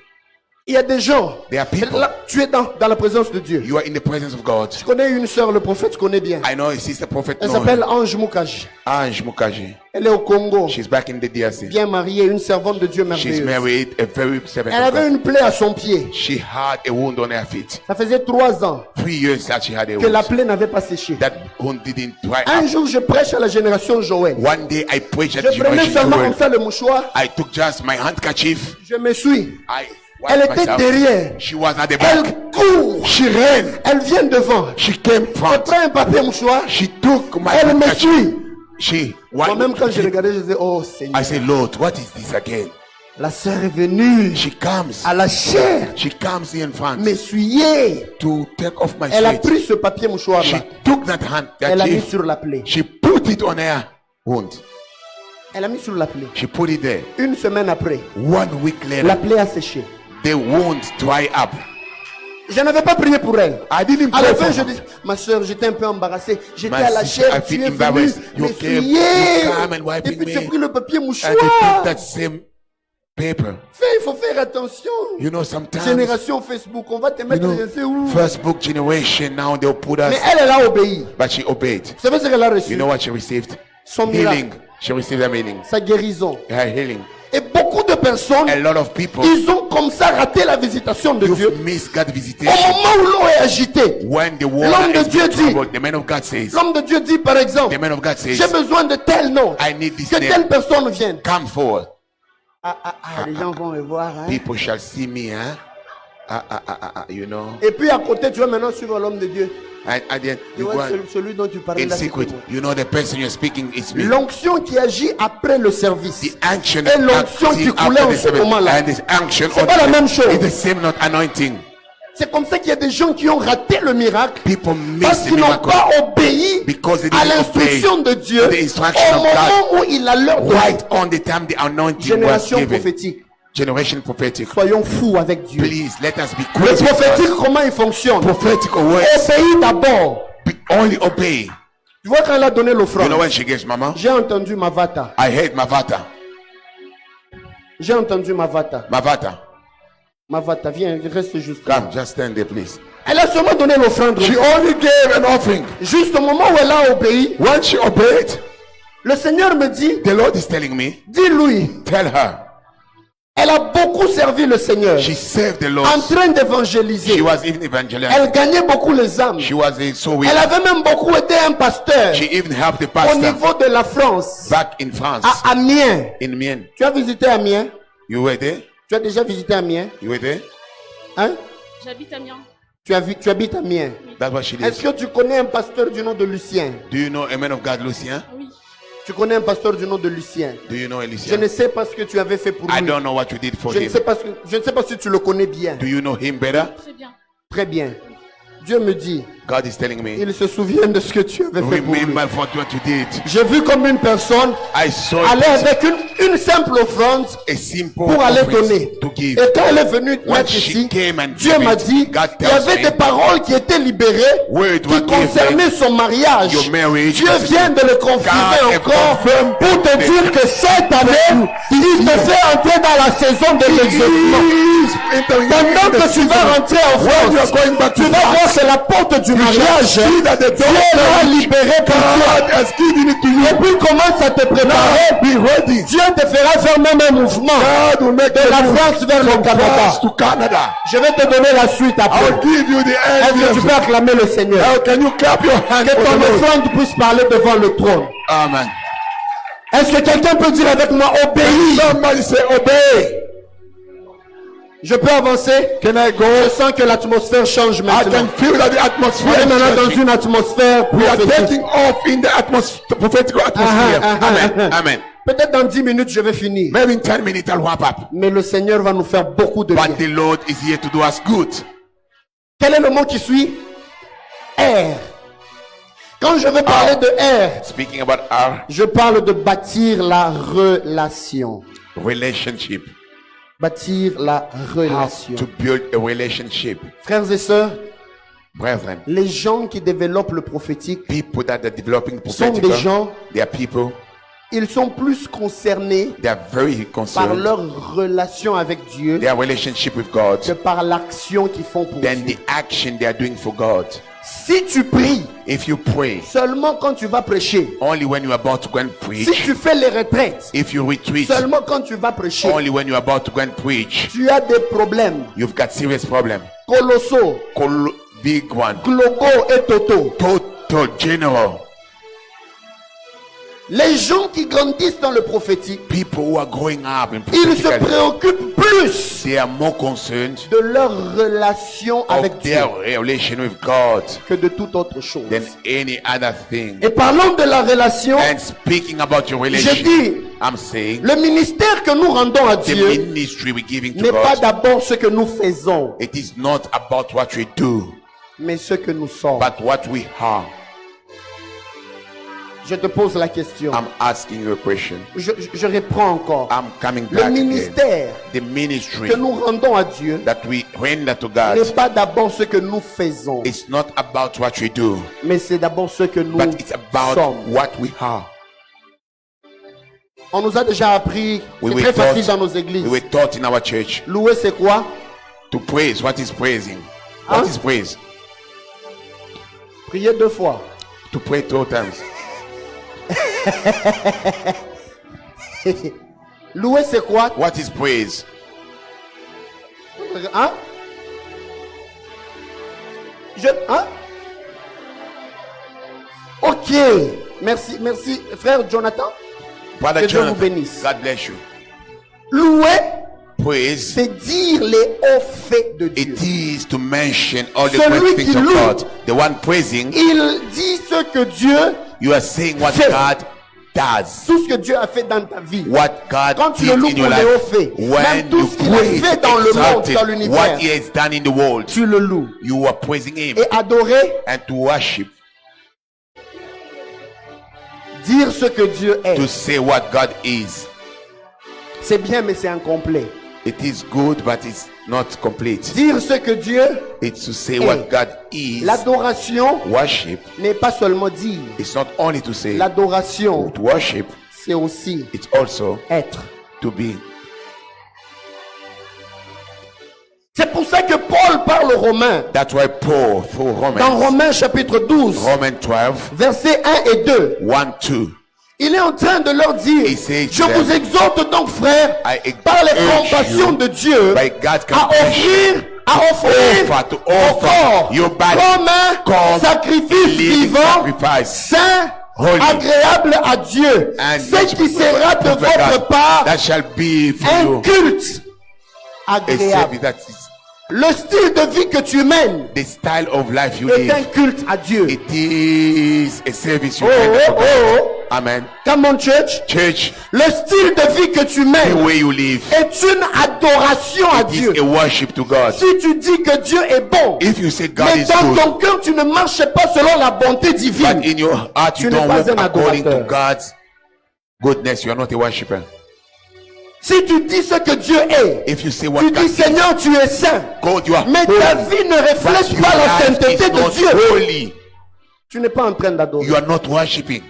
Il y a des gens. There are people. Là, tu es dans la présence de Dieu. You are in the presence of God. Je connais une sœur, le prophète, je connais bien. I know a sister prophet. Elle s'appelle Ange Mukaji. Ange Mukaji. Elle est au Congo. She's back in the DRC. Bien mariée, une servante de Dieu She's merveilleuse. married, a very servant Elle of avait God. une plaie à son pied. She had a wound on her feet. Ça faisait 3 ans 3 years that she had a que la wound. plaie n'avait pas séché. That wound didn't dry Un up. jour, je prêche à la génération Joël. One day I preached at Je prenais Generation seulement Joel. comme ça le mouchoir. I took just my handkerchief. Je me suis. I Elle wiped était myself. derrière. She was at the Elle back. court. She ran. Elle vient devant. She came Elle front. prend un papier mouchoir. She took my Elle me handkerchief. suit. She Moi-même, quand je regardais, je disais, oh Seigneur. I said, Lord, what is this again? La sœur est venue She comes. à la chair She comes in front m'essuyer. to take off my Elle a sweat. pris ce papier mouchoir She là. took that Elle l'a mis handkerchief. sur la plaie. She put it on her wound. Elle a mis sur la plaie. She put it there. Une semaine après, 1 week la later, plaie a séché. the wound dry up. Je n'avais pas prié pour elle. I didn't À pray la for fin, je her. dis, ma soeur, j'étais un peu embarrassée. J'étais My à la sister, chair, I tu feel es venue embarrassed. You came and m'essuyer. wiping Et puis tu as me. pris le papier And they mouchoir. took that same paper. Il faut faire attention. You know, sometimes, Génération Facebook, on va te you mettre know, je sais où. Facebook generation now they'll put us, Mais elle a obéi. but she obeyed. Vous savez ce qu'elle a reçu? You know what she received? Son Healing. miracle, She received a healing. sa guérison. Her healing. Et beaucoup de personnes, A lot of people, ils ont comme ça raté la visitation de Dieu. you've missed God's Au visitation. moment où l'eau est agitée, When the L'homme water de is Dieu in dit- trouble, the man of God says, l'homme de Dieu dit par exemple, the man of God says, j'ai besoin de tel nom, I need this que name. telle personne vienne. Come forward. Les gens vont me voir. Hein? People shall see me, huh? You know. Et puis à côté, tu vas maintenant suivre l'homme de Dieu. And then Tu you go vois, and, celui dont tu parlais in là. c'est secret, moi. you know the person you're speaking is me. L'onction qui agit après le service. The action Et l'onction qui acting coulait after en the ce service, moment-là. and the action C'est on pas la the- même chose. It's the same, not anointing. C'est comme ça qu'il y a des gens qui ont raté le miracle People parce miss the qu'ils n'ont miracle pas obéi because they à didn't l'instruction obey de Dieu the instruction au of God. moment où il a leur donné. right on the time the anointing was Génération given. prophétique. Generation prophetic. Soyons fous avec Dieu. Please let us be Le crazy. prophétique, comment il fonctionne? Prophetic words. Obéis d'abord. Only obey. Tu vois quand elle a donné You know l'offrande, when she gives mama? j'ai entendu Mavata. I heard Mavata. J'ai entendu Mavata. Mavata. Mavata, viens, reste juste. Come, just stand there, please. Elle a seulement donné l'offrande. She only gave an offering. Juste au moment où elle a obéi, When she obeyed, le Seigneur me dit, the Lord is telling me, dis-lui, tell her. elle a beaucoup servi le Seigneur. She served the Lord. En train d'évangéliser. She was even evangelizing. Elle gagnait beaucoup les âmes. She was a soul Elle winner. avait même beaucoup aidé un pasteur She even helped the au pastor niveau de la France, back in France, à Amiens. in Mien. Tu as visité Amiens? You were there? Tu as déjà visité Amiens? You were there? Hein? J'habite à Mian. Tu habites Amiens. That's what she Est-ce did. que tu connais un pasteur du nom de Lucien? Do you know a man of God, Lucien? Oui. Tu connais un pasteur du nom de Lucien? Do you know a Je Lucien? ne sais pas ce que tu avais fait pour I lui. don't know what you did for Je ne him. sais pas si tu le connais bien. Do you know him better? Très bien. Très bien. Dieu me dit, God is telling me, il se souvient de ce que tu avais fait pour lui. remember what you did. J'ai vu comme une personne I saw aller it, avec une simple offrande a simple pour aller offering donner. to give. Et quand elle est venue When mettre she ici, came and Dieu gave m'a it, dit, God il y tells avait me, des paroles qui étaient libérées, Word qui was given, concernaient son mariage. your marriage. Dieu vient de le confirmer God encore confirmed pour te it. dire que cette année, il te fait entrer dans la saison de l'exaucement. Pendant que tu vas rentrer en France, tu vas voir que la porte du mariage, Dieu l'a libéré pour toi. Et puis commence à te préparer. Dieu te fera faire même un mouvement de la France vers le Canada. to Canada. Je vais te donner la suite après. I'll give you the Est-ce que tu end. peux acclamer le Seigneur? How can you clap your hands Que for ton the Lord? offrande puisse parler devant le trône. Amen. Est-ce que quelqu'un peut dire avec moi, obéis? Somebody say obey. Je peux avancer? Can I go? Je sens que l'atmosphère change I maintenant. can feel that the On atmosphere est maintenant is dans changing. une atmosphère We are prophétique. taking off in the atmosphere, prophetic atmosphere. Amen. Amen. Peut-être dans 10 minutes, je vais finir. Maybe in 10 minutes I'll wrap up. Mais le Seigneur va nous faire beaucoup de bien. But the Lord is here to do us good. Quel est le mot qui suit? R. Quand je veux parler de R, Speaking about our je parle de bâtir la relation. relationship. Bâtir la How relation. to build a relationship. Frères et sœurs, Brethren, les gens qui développent le prophétique people that are developing sont prophetic, des gens they are people Ils sont plus concernés They are very par concerned. leur relation avec Dieu Their relationship with God que par l'action qu'ils font pour than Dieu. the action they are doing for God. Si tu pries If you pray seulement quand tu vas prêcher, only when you are about to go and si preach, tu fais les retraites if you retreat seulement quand tu vas prêcher, only when you are about to go and preach, tu as des problèmes you've got serious problem. colossaux, Big one. globaux et totaux. Total general. Les gens qui grandissent dans le prophétique, People who are growing up in ils se prophetically, préoccupent plus they are more concerned de leur relation avec of Dieu their relation with God que de toute autre chose. than any other thing. Et parlant de la relation, And speaking about your je relationship, dis, I'm saying le ministère que nous rendons à the Dieu ministry we're giving to n'est pas God, d'abord ce que nous faisons, it is not about what we do, mais ce que nous sommes. but what we are. Je te pose la question. I'm asking you a question. Je reprends encore. I'm coming Le back again. ministère The ministry que nous rendons à Dieu that we render to God, n'est pas d'abord ce que nous faisons, it's not about what we do, mais c'est d'abord ce que nous but it's about sommes. what we are. On nous a déjà appris, We c'est were très facile dans nos taught, églises. we were taught in our church Louer c'est quoi? to praise. What is praising? Huh? What is praise? Prier 2 fois. To pray 2 times. Louer c'est quoi? What is praise? Hein? Hein? Ok. Merci, merci. Frère Jonathan. Brother Que Dieu vous Jonathan, bénisse. God bless you. Louer, Praise, c'est dire les hauts faits de Dieu. it is to mention all the Celui great things qui of loue. God. The one praising, Il dit ce que Dieu, you are saying what Fait. God does. tout ce que Dieu a fait dans ta vie. What God Quand tu did le loues in your pour les hauts life. faits, même When tout you ce qu'il a praise, fait dans le monde, exalted dans l'univers, what He has done in the world, tu le loues. you are praising Him. Et adorer, And to worship, dire ce que Dieu est. to say what God is. C'est bien, mais c'est incomplet. It is good, but it's not complete. Dire ce que Dieu, It's to say what God is. l'adoration Worship, n'est pas seulement dire. it's not only to say. L'adoration, To worship, c'est aussi it's also être. to be. C'est pour ça que Paul parle aux Romains. That's why Paul, for Dans Romans, Romains chapitre 12, Romans 12, versets 1 et 2, 1, 2, il est en train de leur dire, He says je to vous them, exhorte donc frères, I par les urge compassions you de Dieu, by God's à compassion offrir to au corps offer your body comme un comme sacrifice living vivant, sacrifice, saint, holy, agréable à Dieu. and Ce qui sera de perfect votre God. part That shall be for un you culte a agréable. service. That is Le style de vie que tu mènes the style of life you est un live. culte à Dieu. It is a service you Oh, render oh, for God. oh. Amen. Come on, church. Church, Le style de vie que tu the mènes way you live est une adoration à is Dieu. a worship to God. Si tu dis que Dieu est bon, If you say God mais is dans good, ton cœur tu ne marches pas selon la bonté but divine, in your heart you Tu n'es don't pas walk un according to adorateur. God's goodness, you are not a worshiper. si tu dis ce que Dieu est, If you say what tu God dis is, Seigneur tu es saint, God, you are mais ta holy, vie ne but reflète your pas la life sainteté is de not Dieu, holy. tu n'es pas en train d'adorer. You are not worshiping.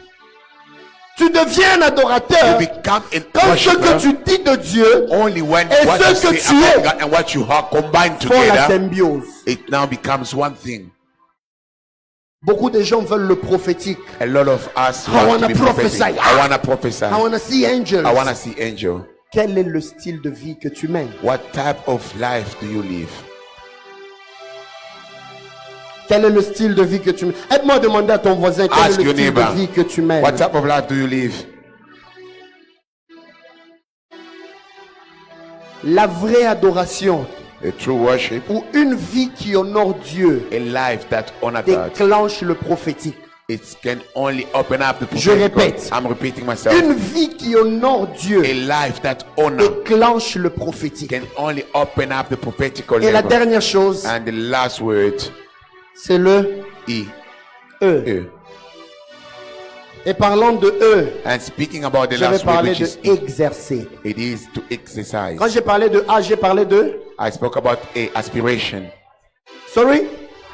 Tu deviens un You adorateur become a quand ce que worshiper tu dis de Dieu only when et what ce you que say tu about es God and what you are combined font la together. symbiose. It now becomes one thing. Beaucoup de gens veulent le prophétique. A lot of us I want wanna to be prophetic. prophesy. I want to prophesy. I want to see angels. I want to see angel. Quel est le style de vie que tu mènes? What type of life do you live? Quel est le style de vie que tu mènes? Aide-moi à demander à ton voisin quel Ask est le your style neighbor. de vie que tu mènes. What type of life do you live? La vraie adoration A true worship, ou une vie qui honore Dieu a life that honor God. déclenche le prophétique. It can only open up the Je prophetic. répète. I'm repeating myself. Une vie qui honore Dieu A life that honor déclenche le prophétique. can only open up the prophetic Et la level. dernière chose, And the last word, c'est le E. E. E. Et parlant de E, And speaking about the je vais last word, parler which de is E, exercer. it is to exercise. Quand j'ai parlé de A, j'ai parlé de... I spoke about A, aspiration. Sorry?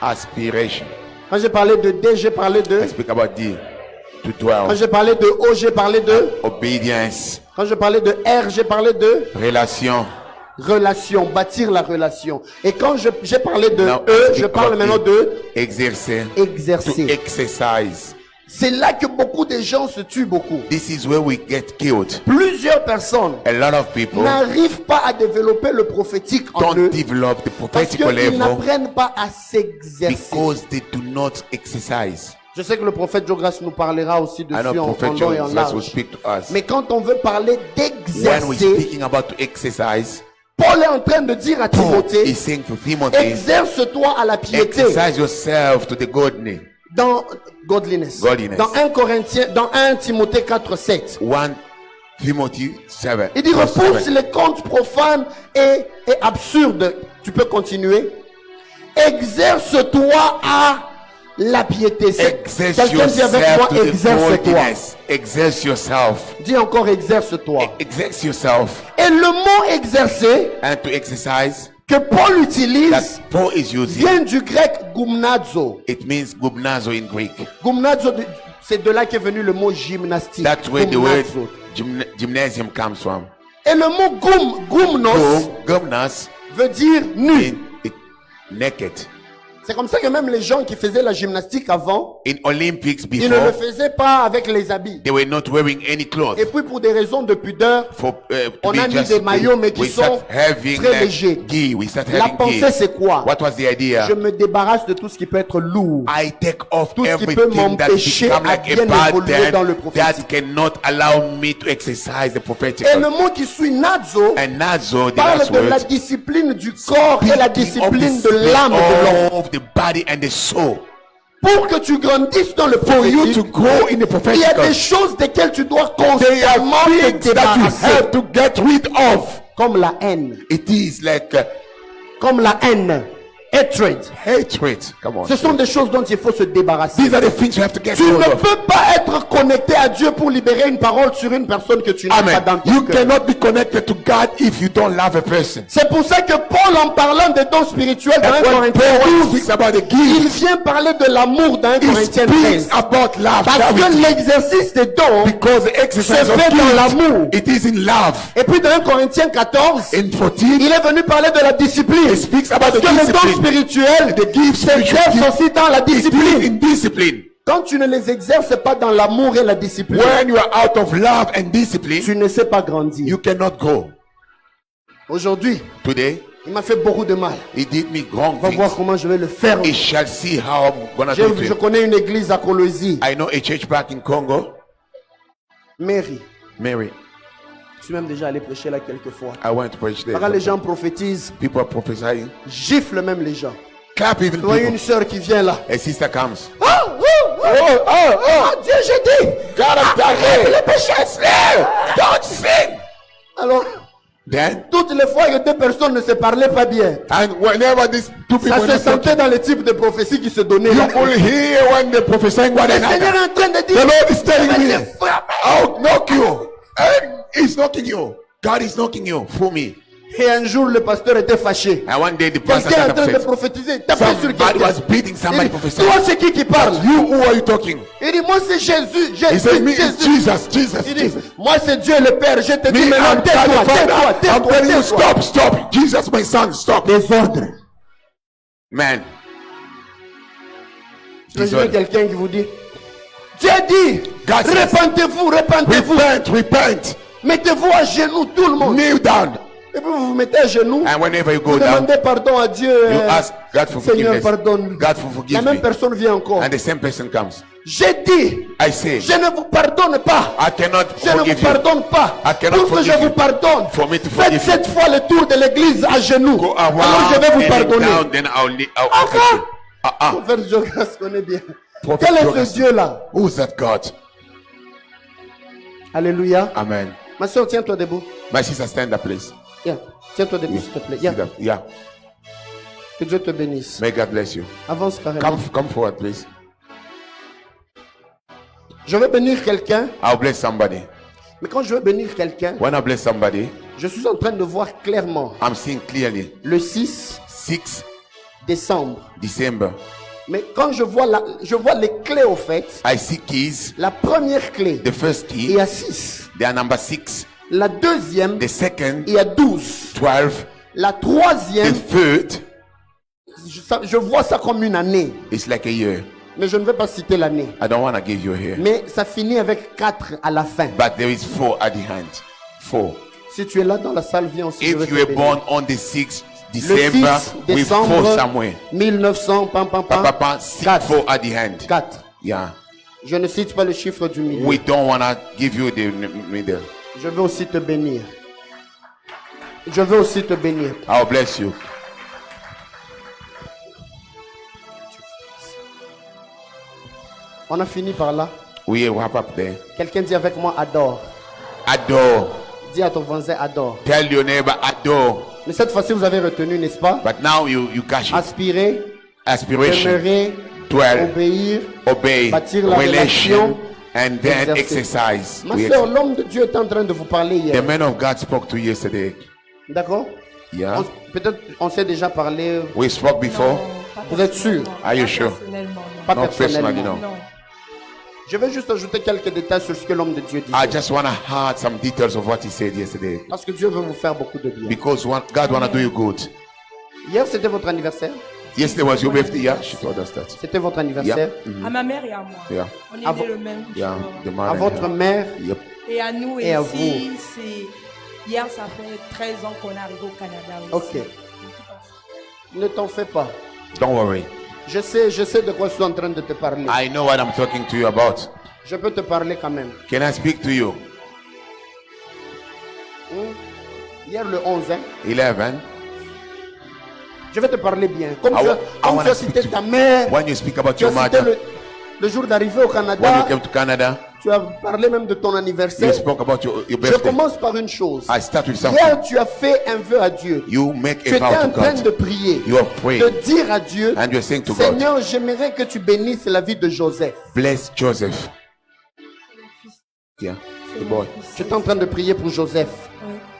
Aspiration. Quand j'ai parlé de D, j'ai parlé I de... speak about D. to Quand dwell. j'ai parlé de O, j'ai parlé de... Obedience, Quand je parlais de R, j'ai parlé de relation. relation, bâtir la relation. Et quand j'ai parlé de Now, E, je speak parle about maintenant it. de Exercer. exercer. To exercise. C'est là que beaucoup de gens se tuent beaucoup. This is where we get killed. Plusieurs personnes A lot of people n'arrivent pas à développer le prophétique en don't eux develop the parce prophetical qu'ils level n'apprennent pas à s'exercer. because they do not exercise. Je sais que le prophète Jograce nous parlera aussi I dessus know en Prophet long et en Jesus will large. speak to us. Mais quand on veut parler When we're d'exercer, speaking about to exercise, Paul est en train de dire à Paul Timothée, is saying to Timothy, exerce-toi à la piété. exercise yourself to the godly. Dans godliness. Godliness. Dans 1 Corinthiens, dans 1 Timothée 4, 7. 1 Timothy 7. Il dit verse repousse 7. les contes profanes et absurdes. Tu peux continuer. Exerce-toi à la piété. Exerce Quelqu'un dit avec yourself moi, to the exerce-toi. godliness. Exerce yourself. Dis encore, exerce-toi. Exerce yourself. Et le mot exercer And to exercise que Paul utilise that Paul is using, vient du grec gumnazo. it means gumnazo in Greek. Gumnazo, c'est de là qu'est venu le mot gymnastique. That's where the word Gumnazo. gymnasium comes from. Et le mot gumnos Gumnas veut dire nu. in it, naked. C'est comme ça que même les gens qui faisaient la gymnastique avant, In Olympics ils ne le before, faisaient pas avec les habits. they were not wearing any clothes. Et puis pour des raisons de pudeur, For, to on be a mis just, des maillots mais qui we start sont having très légers. ghee. We start La having pensée ghee. c'est quoi? What was the idea? Je me débarrasse de tout ce qui peut être lourd. I take off Tout ce qui peut everything that m'empêcher become à like bien a évoluer dans le burden prophétique. that cannot allow me to exercise the Et prophetical. le mot qui suit nazo And nazo, the parle last de la word, discipline du corps et la speaking of discipline the de l'âme de l'homme. spirit of the body and the soul. Pour que tu grandisses dans le For you to prophétique, grow in the il y a prophetical, des choses desquelles tu dois there are constamment te things that you débarrasser. have to get rid of. Comme la haine. It is like Comme la haine. Hatred. hatred. Come on. Ce sont des choses dont il faut se débarrasser. These are the things you have to get Tu rid ne of. peux pas être connecté à Dieu pour libérer une parole sur une personne que tu n'as pas Amen. dans ton You cœur. cannot be connected to God if you don't love a person. C'est pour ça que Paul, en parlant des dons spirituels dans 1 And when Corinthiens Paul 12, speaks about the il gift, vient parler de l'amour dans 1 he Corinthiens speaks 13. about love. Parce que charity. l'exercice des dons, Because the exercise c'est of fait dans l'amour. gift, it is in love. Et puis dans 1 Corinthiens 14, In 14, il est venu parler de la discipline. he speaks about Parce the que les dons discipline. spirituels The gift s'exercent aussi dans la It is discipline. in discipline. Quand tu ne les exerces pas dans l'amour et la discipline, When you are out of love and discipline, tu ne sais pas grandir. you cannot grow. Aujourd'hui, Today, il m'a fait beaucoup de mal. he did me wrong On va voir things. comment je vais le faire. He shall see how I'm gonna do it. Je connais une église à Colosie, I know a church back in Congo, Mary. Mary. Je suis même déjà allé prêcher là quelques fois. I went to preach there. Quand les gens prophétisent, People are prophesying. giflent même les gens. Clap even Tu vois une people. sœur qui vient là. A sister comes. Dieu, j'ai dit. God of the patience there. Don't sin. Alors, Then, toutes les fois que deux personnes ne se parlaient pas bien, and whenever these two people ça are se not sentait talking, dans les types de prophéties qui se donnaient you là. will hear when they're prophesying one Le Seigneur another. est en train de The dire, Lord is telling je vais me, te frapper. I'll knock you. And he's knocking you. God is knocking you for me. Et un jour, le pasteur était fâché. And one day the pastor Quelqu'un est en got train de upset. prophétiser, il tapait sur Somebody quelqu'un. was beating somebody Il dit, prophesying. toi, c'est qui parle? You, who are you talking? Il dit, moi, c'est Jésus. He said, me, it's Jésus. Jesus, Jesus, Il dit, Jesus. moi, c'est Dieu le Père. Je te dis Me, maintenant, I'm God the tais-toi, Father. tais-toi, I'm tais-toi, telling you, tais-toi. stop, stop. Jesus, my son, stop. Désordre. Man, Imaginez quelqu'un qui vous dit, Dieu dit, God says, repentez-vous, repentez-vous. repent. Mettez-vous à genoux, tout le monde. Kneel down. Et puis vous vous mettez à genoux. And whenever you Vous go down, demandez pardon à Dieu. you ask God for Seigneur, forgiveness. pardonne. God for La forgive même me. personne vient encore. And the same person comes. J'ai dit, I say, je ne vous pardonne pas. I cannot Je ne vous forgive you. pardonne pas. I cannot Pour que je forgive vous you. pardonne, For me to faites forgive you. 7 fois le tour de l'église à genoux. Go Alors around, je vais vous kneeling pardonner. down, then I'll Enfin. forgive you. Prophète Jogas connaît bien. Prophet Quel est Jogas. ce Dieu-là? Who's that God? Alléluia. Amen. Ma soeur, tiens-toi debout. My sister, stand up, please. Viens. Tiens-toi debout, s'il te plaît. Viens. Sit up. Yeah. Que Dieu te bénisse. May God bless you. Avance carrément. Come forward, please. Je vais bénir quelqu'un. I'll bless somebody. Mais quand je veux bénir quelqu'un, When I bless somebody, je suis en train de voir clairement. I'm seeing clearly. Le 6 6 décembre, December, Mais quand je vois les clés au fait, I see keys. la première clé, The first il key, y a 6. they are number 6. La deuxième, The second, il y a 12. 12. La The troisième, third, je vois ça comme une année. it's like a year. Mais je ne vais pas citer l'année. I don't want to give you here. Mais ça finit avec 4 à la fin. But there is 4 at the end. 4. Si tu es là dans la salle, viens aussi. je vais If te you were bénir. born on the 6th Le December 6 with 4 décembre somewhere. 1900, pam, pam, pam. Papa, 6, 4. 4 at the end. 4. Yeah. Je ne cite pas le chiffre du milieu. We don't want to give you the middle. Je veux aussi te bénir. Je veux aussi te bénir. I'll bless you. On a fini par là. We wrap up there. Quelqu'un dit avec moi adore. Adore. Dis à ton voisin adore. Tell your neighbor adore. Mais cette fois-ci vous avez retenu, n'est-ce pas? But now you catch it. Aspirer, Aspiration, demeurer, dwell, obéir, obey, bâtir la relation, relation, and then exercer. exercise. Ma soeur, l'homme de Dieu est en train de vous parler The hier. man of God spoke to you yesterday. D'accord? Yeah. Peut-être on s'est déjà parlé. We spoke before. Vous êtes sûr? Are you sure? Pas Not personally, personnellement. no. Je vais juste ajouter quelques détails sur ce que l'homme de Dieu dit. I just want to add some details of what he said yesterday. Parce que Dieu veut vous faire beaucoup de bien. Because God want to do you good. Hier, c'était votre anniversaire? Yesterday was your birthday. Yeah, she told us that. C'était votre anniversaire? Yeah. À ma mère et à moi. Yeah. On est À nés vo- le même Yeah. jour. The À man and votre her. mère? Yep. Et à nous Et à ici, c'est... Hier, ça fait 13 ans qu'on est arrivé au Canada aussi. Ok. Ne t'en fais pas. Don't worry. Je sais de quoi je suis en train de te parler. I know what I'm talking to you about. Je peux te parler quand même. Can I speak to you? Hier, le 11, hein, 11. je vais te parler bien. Comme I tu wa- as, I comme wanna tu as speak cité to- ta mère, When you speak about tu as your cité mother, le jour d'arrivée au when you Canada, came to Canada, tu as parlé même de ton you anniversaire. spoke about your Je birthday. commence par une chose. I start with something. Hier, tu as fait un vœu à Dieu. You make Tu a étais vow en to train de God. prier, You are praying de dire à Dieu, and you're saying to God, Seigneur, j'aimerais que tu bénisses la vie de Joseph. bless Joseph. Yeah, the boy. Tu étais en train de prier pour Joseph.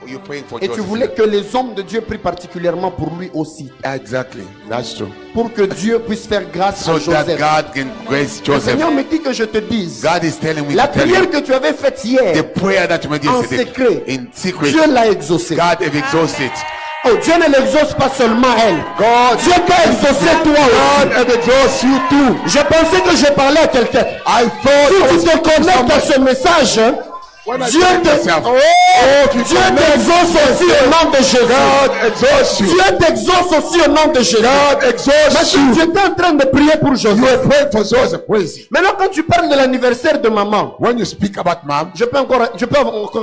You're praying for Et tu Joseph. voulais que les hommes de Dieu prient particulièrement pour lui aussi. Exactly, that's true. Pour que Dieu puisse faire grâce So à that Joseph. God can grace Le Joseph. Seigneur me dit que je te dise, God is telling me la to tell prière you que tu avais faite the hier, prayer that you made en yesterday secret, in secret. Dieu l'a exaucée. God have exhausted. Oh, Dieu ne l'exauce pas seulement elle. Dieu t'a exaucé toi aussi. and exhaust you too. Je pensais que je parlais à quelqu'un. I thought Si tu te connectes à ce message, Dieu yourself. Dieu t'exauce aussi au nom de Jésus. God exhausts you. Dieu t'exauce aussi au nom de Jésus. God exhausts Maintenant, tu you. étais en train de prier pour You Joseph. are praying for Joseph. Crazy. Maintenant, quand tu parles de l'anniversaire de maman, When you speak about mom, je peux encore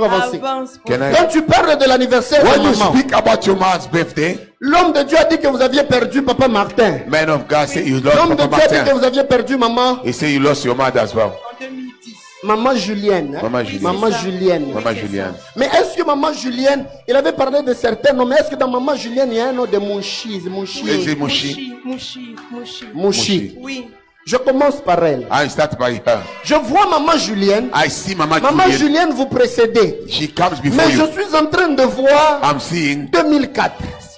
avancer. Avance. Can I? Quand tu parles de l'anniversaire when de you maman, speak about your mom's birthday, l'homme de Dieu a dit que vous aviez perdu papa Martin. Man of God say you lost L'homme de Papa Dieu a dit que Martin. vous aviez perdu maman, He say you lost your mother as well. En 2010. maman Julienne. hein? Maman Julienne. Maman C'est ça. Julienne. Maman Julienne. Mais est-ce que maman Julienne, il avait parlé de certains noms, mais est-ce que dans maman Julienne, il y a un nom de Mouchi? Is it Mouchi. Mushi? Mouchi. Oui. Je commence par elle. I start by her. Je vois maman Julienne. I see Mama Maman Julienne. Julienne vous précédez. She comes before Mais je you. suis en train de voir I'm seeing 2004.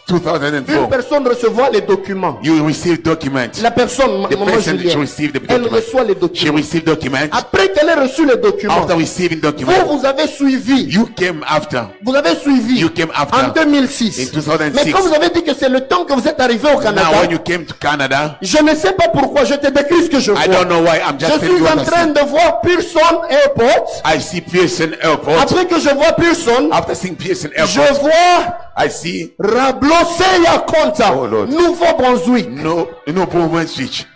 Une 2004. personne recevoir les documents. You receive documents. La personne, The maman person Julienne, received the elle documents. reçoit les She documents. received documents. Après qu'elle ait reçu les documents, After receiving documents, vous avez suivi. you came after. Vous avez suivi You came after. en 2006. In 2006. Mais quand vous avez dit que c'est le temps que vous êtes arrivé au Canada, Now when you came to Canada, je ne sais pas pourquoi, je te décris ce que je vois. I don't know why. I'm Je just telling suis you en what I train see. de voir Pearson Airport. I see Pearson Airport. Après que je vois Pearson, After seeing Pearson je Airport, vois I see Rabloseya Konta, Oh, Lord. Nouveau-Brunswick. no Brunswick.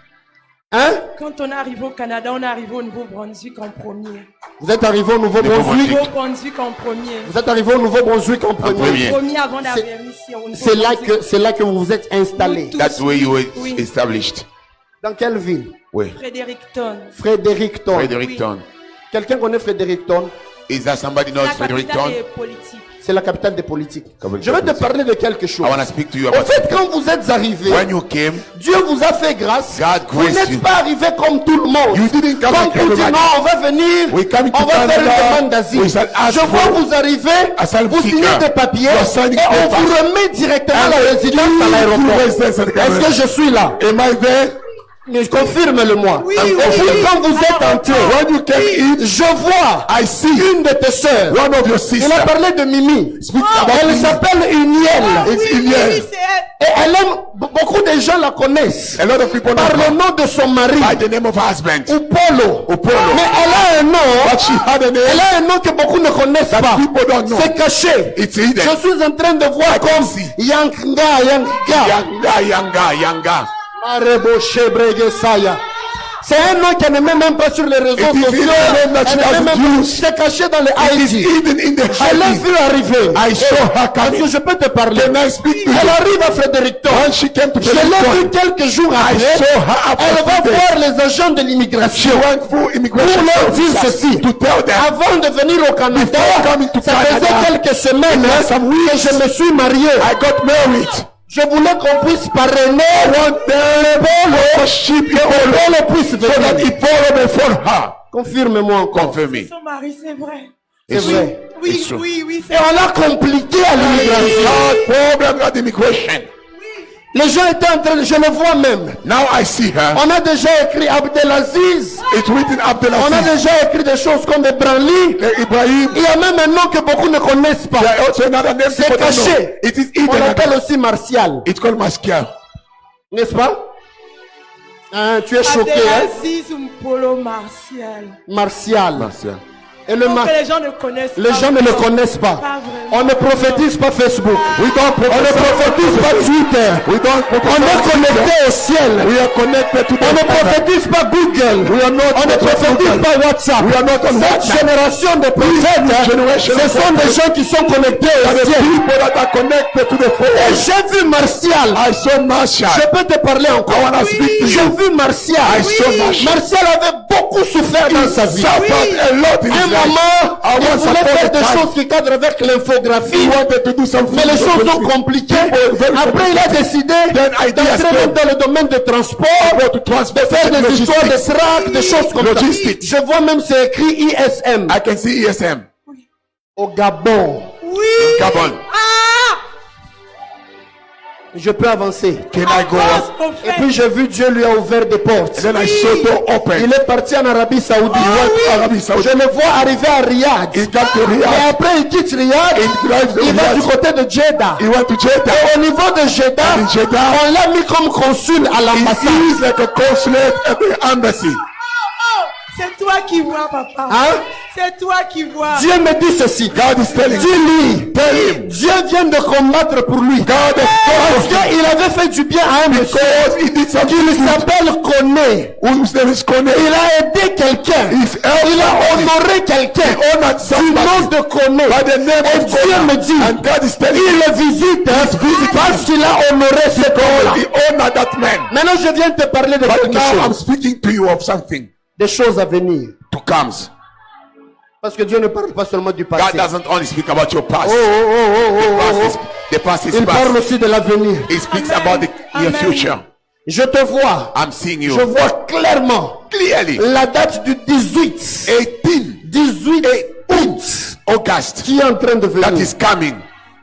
Hein? Quand on est arrivé au Canada, on est arrivé au Nouveau-Brunswick en premier. Vous êtes arrivé au Nouveau-Brunswick. Nouveau-Brunswick en premier. Vous êtes arrivé au Nouveau-Brunswick en premier. premier. Premier avant d'arriver ici au Nouveau-Brunswick. C'est là que vous vous êtes installé. Tous. That's where you were Oui. established. Dans quelle ville? Where? Fredericton. Fredericton. Fredericton. Quelqu'un connaît Fredericton? Is that somebody knows La capitale Fredericton? des politiques. C'est la capitale des politiques. Capitale Je vais te politique. parler de quelque chose. I want to speak to you Au about fait, quand vous êtes arrivé, when you came. Dieu vous a fait grâce. God Vous graced n'êtes you. pas arrivé comme tout le monde. You didn't come Comme like pour dire everybody. non, on va venir, We come to on va faire Canada. une demande d'asile. We shall ask Je vois for vous arriver, asylum vous signez seeker. des papiers You are et signing on vous papers. remet directement And la résidence à you l'aéroport. residence at the Est-ce que je suis là? Am I there? Mais confirme-le-moi. Oui, Et oui, puis oui. quand vous êtes entré, When you came in, je vois I see une de tes sœurs. one of your Il a sisters. parlé de Mimi. Speak about Elle me. s'appelle Uniel. It's Oui, oui, Iliel. oui, c'est elle. Et elle aime, beaucoup de gens la connaissent. A lot of people know Par le her nom de son mari. by the name of her husband. Upolo. Upolo. Mais elle a un nom. But she had a Elle name a un nom que beaucoup ne connaissent pas. people don't know. C'est caché. It's hidden. Je suis en train de voir can comme see. Yanga. Yanga. Marebo Shebrege Saya. C'est un nom qui n'est même pas sur les réseaux It is sociaux. in the name that she Elle est doesn't même- use. C'est caché dans les It is ID. hidden in the Je l'ai hiding. vu arriver. I saw her Parce que coming. je peux te parler. Can I speak to Elle you? arrive à Fredericton. When she came to Je l'ai vue Fredericton, quelques jours I après. saw her after Elle va 2 days. voir les agents de She l'immigration. went through immigration Pour leur dire services ceci. to tell them Avant de venir au Canada, Before coming to ça Canada, faisait quelques semaines it was some que weeks. je me suis marié. I got married. Je voulais qu'on puisse parrainer One day, worship et on puisse so that venir. it follow before her. Confirme-moi encore. Confirm me. Son mari, c'est vrai. C'est It's vrai. Oui, It's true. oui, oui, c'est Et on a compliqué à l'immigration. Hard problem at immigration. Les gens étaient en train de... Je le vois même. Now I see her. On a déjà écrit Abdelaziz. It's written On a Abdelaziz. déjà écrit des choses comme Branly. Ibrahim. Il y a même un nom que beaucoup ne connaissent pas. There also another name C'est people don't know. caché. It is On hidden. l'appelle aussi Martial. It's called Maskia. N'est-ce pas? Hein, tu es choqué, hein? Abdelaziz Mpolo Martial. Martial. Maskia. Et le Donc, les gens ne connaissent Les pas. gens ne le connaissent pas. Pas vraiment. On ne prophétise pas Facebook. On ne prophétise pas Twitter. We don't On est connecté au ciel. We are connected to On ne the Father. prophétise pas Google. We are not On ne prophétise pas WhatsApp. We are not on Cette WhatsApp. génération de prophètes, generation ce of sont des prophets. gens qui sont connectés Are au the ciel. people that are connected to the Et Father. j'ai vu Martial. I saw Marshall. Je peux te parler encore. I wanna speak to J'ai you. vu Martial. I saw Martial. Martial avait beaucoup souffert dans sa vie. Suffered a lot in À his un life. moment, I il was voulait faire supposed des to choses qui cadrent avec He l'infographie. wanted to do something. Mais les choses sont compliquées. Après, il a décidé Then ideas d'entrer même came. dans le domaine de transport, to transfer de faire des histoires de logistics. traques, des choses comme Logistics. ça. Je vois même c'est écrit ISM I can see ESM. au Gabon. Oui. Gabon. Ah! Je peux avancer. Can I go Avance, up? mon Et frère. puis j'ai vu Dieu lui a ouvert des portes. Then I saw door open. Il est parti en Arabie Saoudite. He went to Arabie Je Saudi. le vois arriver à Riyad. He got to Et Riyadh. après il quitte Riyad. He drives to Il va Riyadh. du côté de Jeddah. He went to Jeddah. Et au niveau de Jeddah, In Jeddah, on l'a mis comme consul à he l'ambassade. is like a consulate at the embassy. Oh, c'est toi qui vois, papa. Hein? C'est toi qui vois. Dieu me dit ceci. God is telling Dis-lui. Tell him. Dieu vient de combattre pour lui. God has Parce told him. qu'il avait fait du bien à un monsieur Because he did something qui good. s'appelle Koné. Whose name is Kone. Il a aidé quelqu'un. He's helped Il a somebody. honoré quelqu'un. He honored Du somebody. nom de Koné. By the name Et of Dieu God. me dit, And God is telling il him. le visite parce qu'il a honoré cet homme-là. He honored that man. Maintenant, je viens de te parler de But quelque now I'm chose. speaking to you of something Des choses à venir. to come. Parce que Dieu ne parle pas seulement du God passé. doesn't only speak about your past. The past is Il parle past. aussi de l'avenir. He speaks Amen. about your Amen. future. Je te vois. I'm seeing you Je vois clairement clearly. la date du 18. 18 août August qui est en train de that venir. is coming.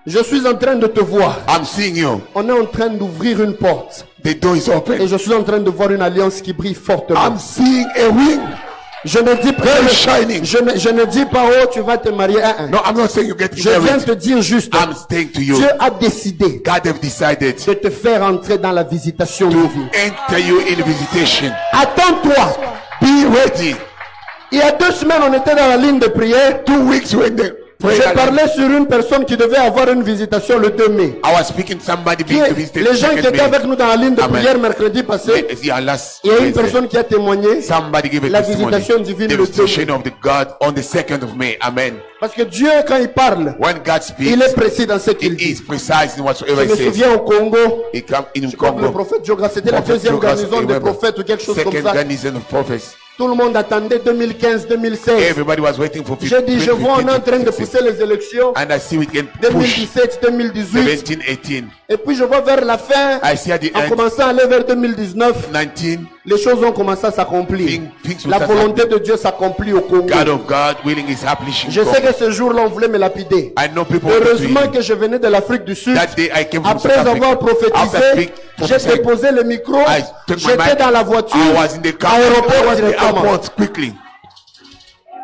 Je suis en train de te voir. I'm seeing you. On est en train d'ouvrir une porte. The door is Et open. je suis en train de voir une alliance qui brille fortement. I'm seeing a ring. Je ne dis pas, Very shining. je ne dis pas, oh, tu vas te marier. No, I'm not saying you get Je viens married. te dire juste, I'm saying to you, Dieu a décidé God have decided de te faire entrer dans la visitation to divine. enter you in visitation. Attends-toi. Be ready. Il y a 2 semaines, on était dans la ligne de prière. 2 weeks when the prayer. Je parlais sur une personne qui devait avoir une visitation le 2 mai. I was speaking to somebody Qui being est- to visit les gens qui étaient avec nous dans la ligne de Amen. prière mercredi passé, Yeah, last il y a une Wednesday. personne qui a témoigné Somebody gave a la testimony. visitation divine The le 2 visitation mai. of the God on the 2nd of May. Amen. Parce que Dieu, quand il parle, When God speaks, il est précis dans ce he qu'il is dit. precise in whatsoever Je he me says. souviens au Congo, He come in comme le Congo. prophète Joga, c'était la Prophet deuxième Jogas, garnison des remember, prophètes ou quelque chose comme second ça. garrison of prophets. Tout le monde attendait 2015-2016. Everybody was waiting for J'ai dit, je vois, on est en train de 2015. pousser les élections. And I see we can push 2017-2018. 17, 18, Et puis je vois vers la fin, I see at the en end, commençant à aller vers 2019, 19, Les choses ont commencé à s'accomplir. Things will La start volonté de Dieu s'accomplit au Congo. God of God willing is happening. Je sais que ce jour-là, on voulait me lapider. I know people want to Heureusement hear. que je venais de l'Afrique du Sud. That day I came from Après South avoir Africa. prophétisé, After j'ai prophesying, déposé le micro. I took my J'étais mic. dans la voiture. I was in the car. I Aéroport was in the directement. airport quickly.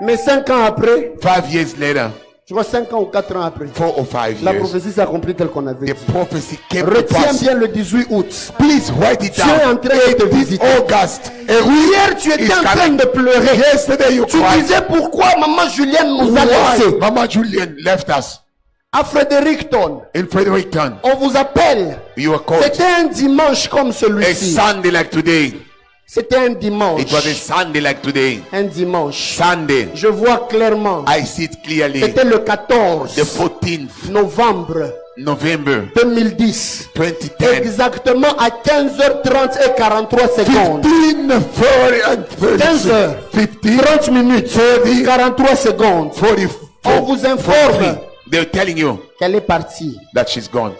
Mais 5 ans après, 5 years later, je crois 5 ans ou 4 ans après, 4 or 5 la years, prophétie s'est accomplie telle qu'on avait the dit. prophecy came to Retiens pass. bien le 18 août. Please write it Dieu est en down. train de te visiter. August. Hier, tu étais It's en train coming. de pleurer. Yesterday you Tu cried. disais pourquoi maman Julienne nous a Why laissés. Mama Julian left us À Fredericton, in Fredericton. on vous appelle. You were called C'était un dimanche comme a celui-ci. Sunday like today. C'était un It dimanche. was a Sunday like today. Un dimanche. Sunday. Je vois clairement. I see it clearly. C'était le 14 The 14th novembre November 2010. 2010. Exactement à 15h30 et 43 secondes. 15, 40 and 30. 15 heures. 15, 30 minutes. 43 secondes. 44. On vous informe 43. They're telling you qu'elle est partie. that she's gone.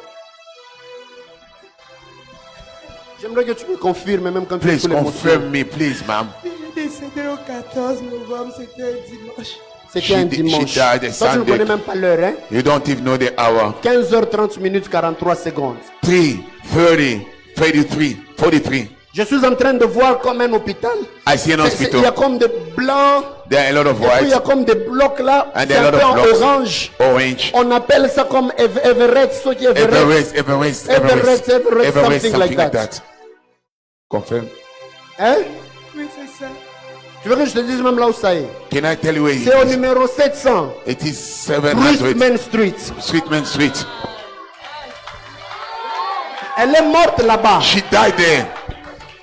J'aimerais que tu me confirmes, même quand tu es Please sous l'émotion. confirm me, please, ma'am. Il est décédé au 14 novembre, c'était un dimanche. C'était un She dimanche. died a Toi, tu ne Sunday. connais même pas l'heure, hein? You don't even know the hour. 15h30 minutes 43 secondes. 3, 30, 33, 43. Je suis en train de voir comme un hôpital. I see an Il y a hospital. comme des blancs. There are a lot of Et puis il y a white, comme des blocs là. and C'est there are un a peu lot en of blocks. orange. Orange. On appelle ça comme Everett. Ce qui est Everett. Everest, Everest, something like that. that. Confirm. Hein? Oui, c'est ça. Tu veux que je te dise même là où ça est? Can I tell you where it C'est au is? numéro 700. It is 700 Main Street. Sweetman Street. Elle est morte là-bas. She died there.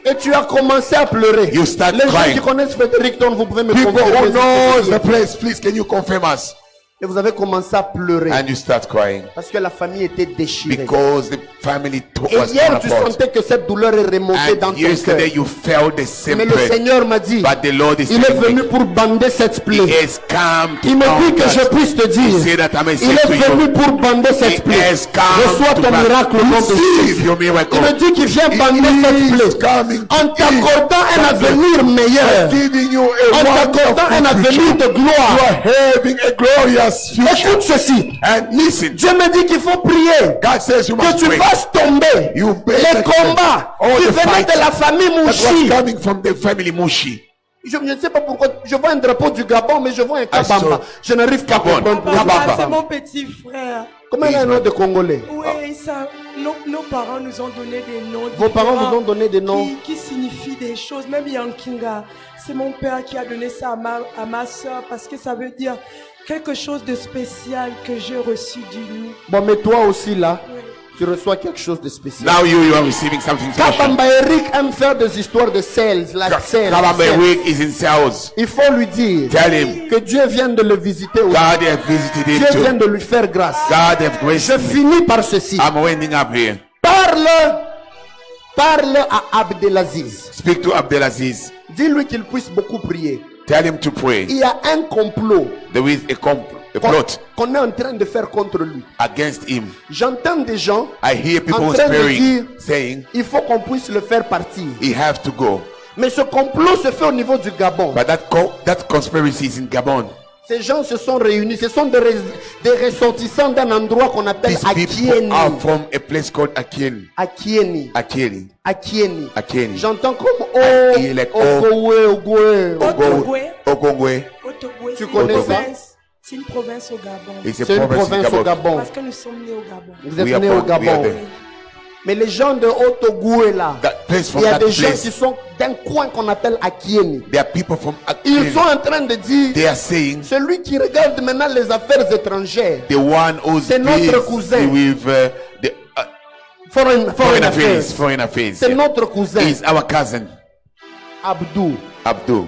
Et tu as commencé à pleurer. You start Les gens crying. qui connaissent Fredericton, vous pouvez me People who confirmer. knows the place, please can you confirm us? Et vous avez commencé à pleurer. And you start crying Parce que la famille était déchirée. because the family Et was hier, torn tu apart. sentais que cette douleur est remontée dans And ton cœur. yesterday you felt the same Mais le pain. Seigneur m'a dit, But the Lord is il est telling venu me, pour bander cette He plaie. has come to Il me dit count que je that. puisse te He dire, said that I may il say est to venu you, pour bander He cette plaie. has come Reçois to ton miracle au nom de receive Jésus. your miracle. Il me dit qu'il vient He bander cette is plaie coming en to t'accordant un give avenir meilleur, giving you en a t'accordant un wonderful avenir future. de You gloire. are having a glorious future. Écoute ceci. And listen, Dieu me dit qu'il faut prier. God says you Que must tu pray. fasses tomber You better les combats all qui the venaient fights de la famille that was Mouchi. coming from the family Mushi. Je ne sais pas pourquoi. Je vois un drapeau du Gabon, mais je vois un Kabamba. saw- Je n'arrive pas à Gabon. comprendre. Papa, Kabamba. c'est mon petit frère. Comment il a un nom de Congolais? Oui, ça, nos parents nous ont donné des noms. Vos parents différents vous ont donné des noms. qui signifient des choses. Même Yankinga, c'est mon père qui a donné ça à ma soeur parce que ça veut dire quelque chose de spécial que j'ai reçu du lit. Bon, mais toi aussi là, tu reçois quelque chose de spécial. Now you are receiving something special. Kabamba Eric aime faire des histoires de sales, like sales. Kabamba sales. Eric is in sales. Il faut lui dire Tell him que Dieu vient de le visiter aussi. God has visited him Dieu vient too. de lui faire grâce. God has graced Je him. finis par ceci. I'm winding up here. Parle à Abdelaziz. Speak to Abdelaziz. Dis-lui qu'il puisse beaucoup prier. Tell him to pray. Il y a un complot There is a plot qu'on est en train de faire contre lui. against him. J'entends des gens I hear people en train de whispering, dire, saying il faut qu'on puisse le faire partir. he have to go. Mais ce complot se fait au niveau du Gabon. But that conspiracy is in Gabon. Ces gens se sont réunis. Ce sont des ressortissants d'un endroit qu'on appelle These people Akieni. are from a place called Akieni. Akieni. Akieni. Akieni. Akieni. J'entends comme Il est like, Ogowe, Ogowe. Ogongwe. Otogwe, Tu c'est connais une ça? province. C'est une province au Gabon. It's a C'est une province in province au Gabon. Gabon. Parce que nous sommes nés au Gabon. Vous êtes We are nés au born- we are Gabon. there. Mais les gens de Otogwe là, That place from il y a that des gens place. qui sont d'un coin qu'on appelle Akieni. There are people from Ils Akieni. sont en train de dire, They are saying celui qui regarde maintenant les affaires étrangères, the one who's C'est notre cousin. busy with the foreign affairs, Foreign affairs. c'est notre cousin, He's our cousin, Abdou. Abdul.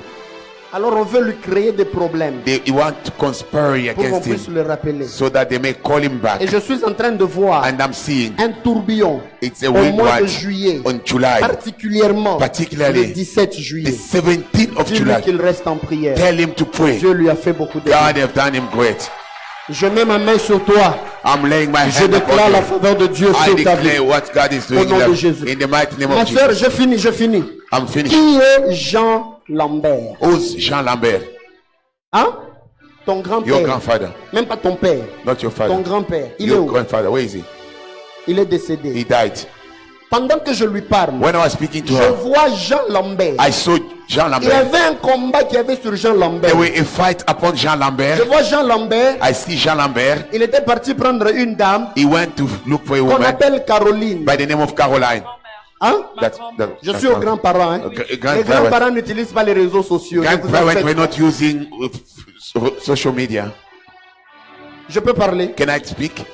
Alors on veut lui créer des problèmes They want to conspire pour qu'on against puisse him le rappeler. so that they may call him back. Et je suis en train de voir And I'm seeing un tourbillon it's a au mois de wind juillet, on July, particulièrement Particularly le 17 the juillet. 17th of Dis-lui July. qu'il reste en prière. Tell him to pray. Dieu lui a fait beaucoup de bien. God have done him great. Je mets ma main sur toi. I'm laying my Je hand déclare upon la you. faveur de Dieu I sur ta vie. declare what God is Au doing nom de Jésus. in the mighty name Ma of soeur, Jesus. je finis. I'm finished. Qui est Jean Lambert? Who's Jean Lambert? Hein? Ton Your grand-père. grandfather, Même pas ton père. not your Ton father. grand-père. Il est Your où? grandfather, where is he? Il est décédé. He died. Pendant que je lui parle, When I was speaking to je her, vois Jean Lambert. I saw Jean Il y Lambert. avait un combat qui avait sur Jean Lambert. There was a fight upon Jean Je Lambert. vois Jean Lambert. I see Jean Lambert. Il était parti prendre une dame He went to look for a qu'on woman appelle Caroline. by the name of Caroline. Hein? Je suis au grand-parent. Hein? Les grands-parents n'utilisent pas les réseaux sociaux. Je vous en Grandparents fais- were not using social media. Je peux parler. Can I speak?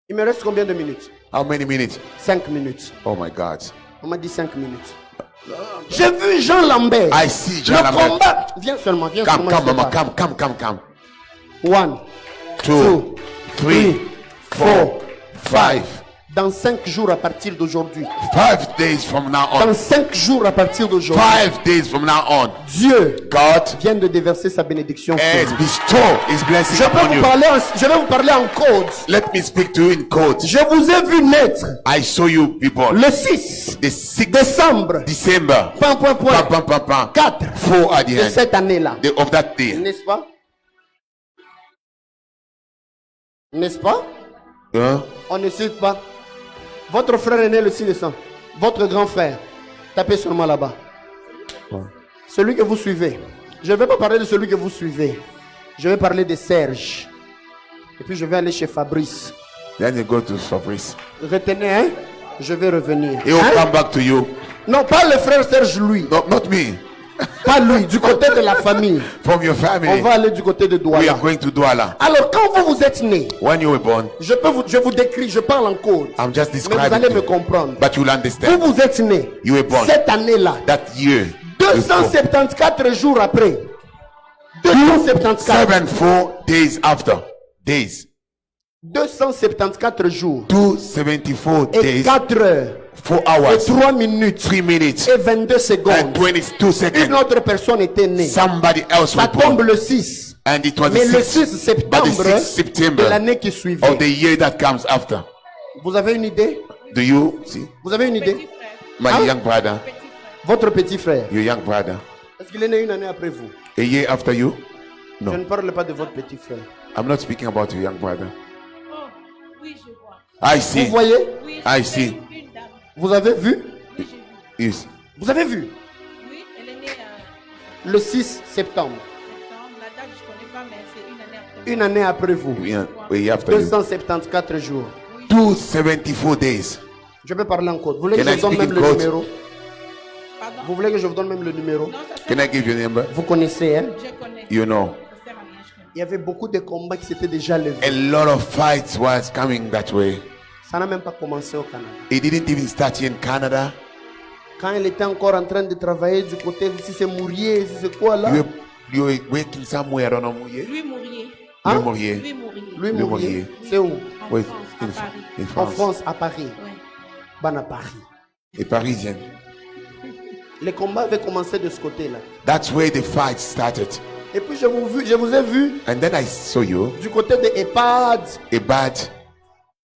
Il me reste combien de minutes? How many minutes? 5 minutes. Oh my God. On m'a dit 5 minutes. J'ai vu Jean Lambert. I see Jean Le Lambert. combat. Viens seulement, viens Come, seulement. come, je te mama, parle. come. 1, 2, 2, 3, 4, 5. Dans 5 jours à partir d'aujourd'hui. 5 days from now on. Dans 5 jours à partir d'aujourd'hui. 5 days from now on. Dieu God vient de déverser sa bénédiction sur has vous. bestowed His blessing Je upon you. vais vous parler en code. Let me speak to you in code. Je vous ai vu naître I saw you be born. le 6 The 6th décembre. December. Point, point, point. Pam, pam, pam, pam. 4 4 at the de end cette année-là. of that day. N'est-ce pas? N'est-ce pas? Huh? On ne cite pas. Votre frère est né le 6 décembre. Votre grand frère. Tapez seulement là-bas. Celui que vous suivez. Je ne vais pas parler de celui que vous suivez. Je vais parler de Serge. Et puis je vais aller chez Fabrice. Then you go to Fabrice. Retenez, hein? Je vais revenir. He will Hein? come back to you. Non, pas le frère Serge, lui. No, not me. Pas lui, du côté de la famille. From your On family. va aller du côté de We are Douala. going to Douala. Alors, quand vous êtes né, When you were born, je vous décris, je parle en code. I'm just Mais vous describing allez to me you, comprendre. but you'll understand. Vous êtes né You were born cette année-là, that year. 274 jours après. 274. 4 days after. Days. 274 jours. 274 Et days. 4 heures. 4 Et hours. 3 minutes. 3 minutes. Et 22 And secondes. 22 Une seconds. autre personne était née. Somebody else Ça was tombe born. le 6. And it was Mais the le 6th 6 but the 6th septembre de September l'année qui of the suivait. year that comes after. Vous avez une idée? Do you see? Vous avez une idée? My Huh? young brother, Votre petit frère. your young brother, Est-ce qu'il est né une année après vous? a year after you? Je ne No. parle pas de votre petit frère. I'm not speaking about your young brother. Oh, oui, je vois. I Vous see. voyez? Oui, I j'ai see. vu une dame. Vous avez vu? Oui, j'ai vu. Yes. Vous avez vu? Oui, elle est née en Le 6 septembre. septembre. La date, je ne connais pas, mais c'est une année après. Une année après vous. A year after you. 274 jours. 274 days. Je peux parler en code. Vous voulez que Can je I vous donne speak même in le code? numéro? Pardon? Vous voulez que je vous donne même le numéro? Non, ça Can I give you a number? Vous connaissez, hein? je connais. You know, Ça sert à rien, je connais. Il y avait beaucoup de combats qui s'étaient déjà levés. a lot of fights was coming that way. Ça n'a même pas commencé au Canada. It didn't even start here in Canada. Quand elle était encore en train de travailler du côté, si c'est Mourier, si c'est quoi là? You were working somewhere, I don't know, Mouye. Lui Mourier. Hein? Mouye. Lui Mourier. Lui, Le Mourier. Mourier. C'est où? En Oui, France, in, à Paris. in En France. France, à Paris. Ouais. Ban à Paris. A Parisian. Les combats avaient commencé de ce côté-là. That's where the fight started. Et puis je vous ai vu And then I saw you, du côté de EHPAD. a bad,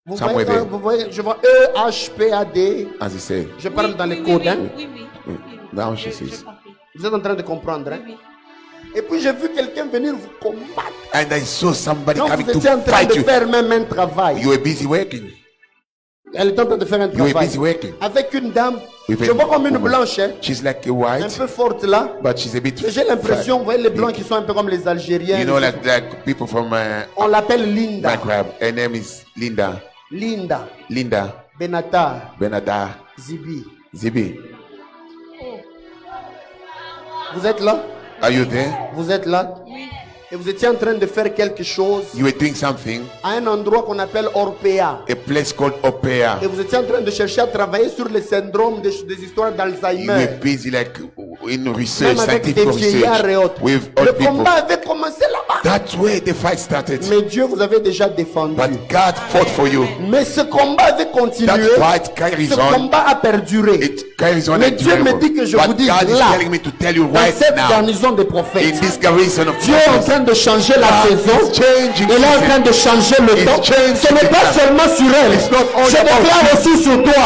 Vous Somewhere voyez, there. vous voyez, je vois EHPAD. as he said. Je parle Oui, dans oui, les oui, codes, oui, hein. Oui, oui. Now Je- she j'ai says. compris. Vous êtes en train de comprendre, hein? Oui, oui. Et puis j'ai vu quelqu'un venir vous combattre. And I saw somebody Quand coming vous to étiez en train fight de you. faire même un travail. You were busy working. Elle est en train de faire un You were travail. busy working. Avec une dame. With Je a vois comme une woman. blanche, hein. She's like a Un white, peu forte là. but she's a bit. Mais j'ai l'impression, vous voyez les blancs qui sont un peu comme les Algériens. You know, like people from On l'appelle Linda. Maghreb. Her name is Linda. Linda. Linda Benatar. Benada Zibi. Zibi. Vous êtes là? Are you there? Vous êtes là? Oui. Et vous étiez en train de faire quelque chose You were doing something, à un endroit qu'on appelle Orpea. a place called Opea. Et vous étiez en train de chercher à travailler sur le syndrome des histoires You d'Alzheimer. were busy like in research, Même avec scientific des vieillards et research autres. with Le old people. combat avait commencé là-bas. That's where the fight started. Mais Dieu vous avait déjà défendu. But God fought for you. Mais ce combat avait continué. That fight carries Ce on. combat a perduré. It carries on Mais and Dieu me dit que je vous But dise God is là, telling me to tell you dans right cette now, garnison des in prophètes, this garrison of Dieu est en prophets, train de changer la God saison. is changing Il est en season. train de changer le He's temps. changing Ce n'est pas the seulement sur elle. It's not all Je about déclare you. aussi sur toi.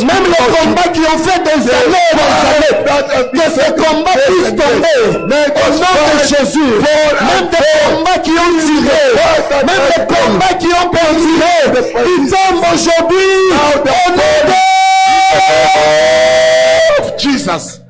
Même les combats qui ont fait des années et des années, que ces combats puissent tomber. Au nom de Jésus. Même des combats qui ont tiré. Même des combats qui ont perduré. Ils tombent aujourd'hui. Au nom de Jesus.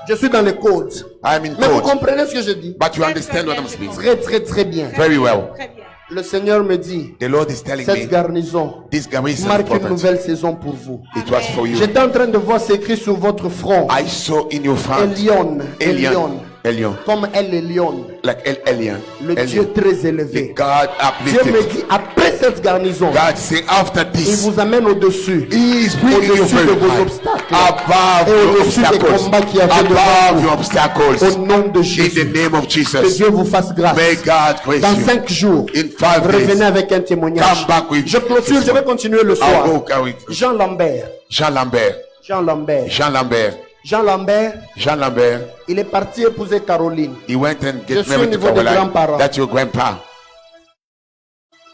Je suis dans les côtes. I'm in Mais vous court. comprenez ce que je dis? But you understand what I'm speaking. Très, très, très bien. Very well. Très bien. Le Seigneur me dit, The Lord is telling cette me garnison this garrison of marque une prophets, nouvelle saison pour vous. it was for you. J'étais en train de voir s'écrit sur votre front, I saw in your front Elion, Elion, Elion, comme elle est lion, like Elion, le Dieu très élevé. God Dieu me uplifted. dit, après cette garnison, God saying after il this, vous amène au-dessus, He is bringing you au-dessus very de vos high, obstacles, above et your au-dessus des obstacles, combats qui avaient devant above vous. your obstacles. Au nom de In Jésus, the name of que Jesus, Dieu vous fasse grâce. may God grace Dans you. 5 jours, In 5 revenez days, avec un témoignage. come back with Je clôture, je vais continuer le I'll soir. go carry Jean Lambert, Jean Lambert, Jean Lambert, Jean Lambert, Jean Lambert, Jean Lambert. il est parti épouser Caroline. He went and Je get suis au married to niveau des Caroline. grands-parents. That's your grandpa.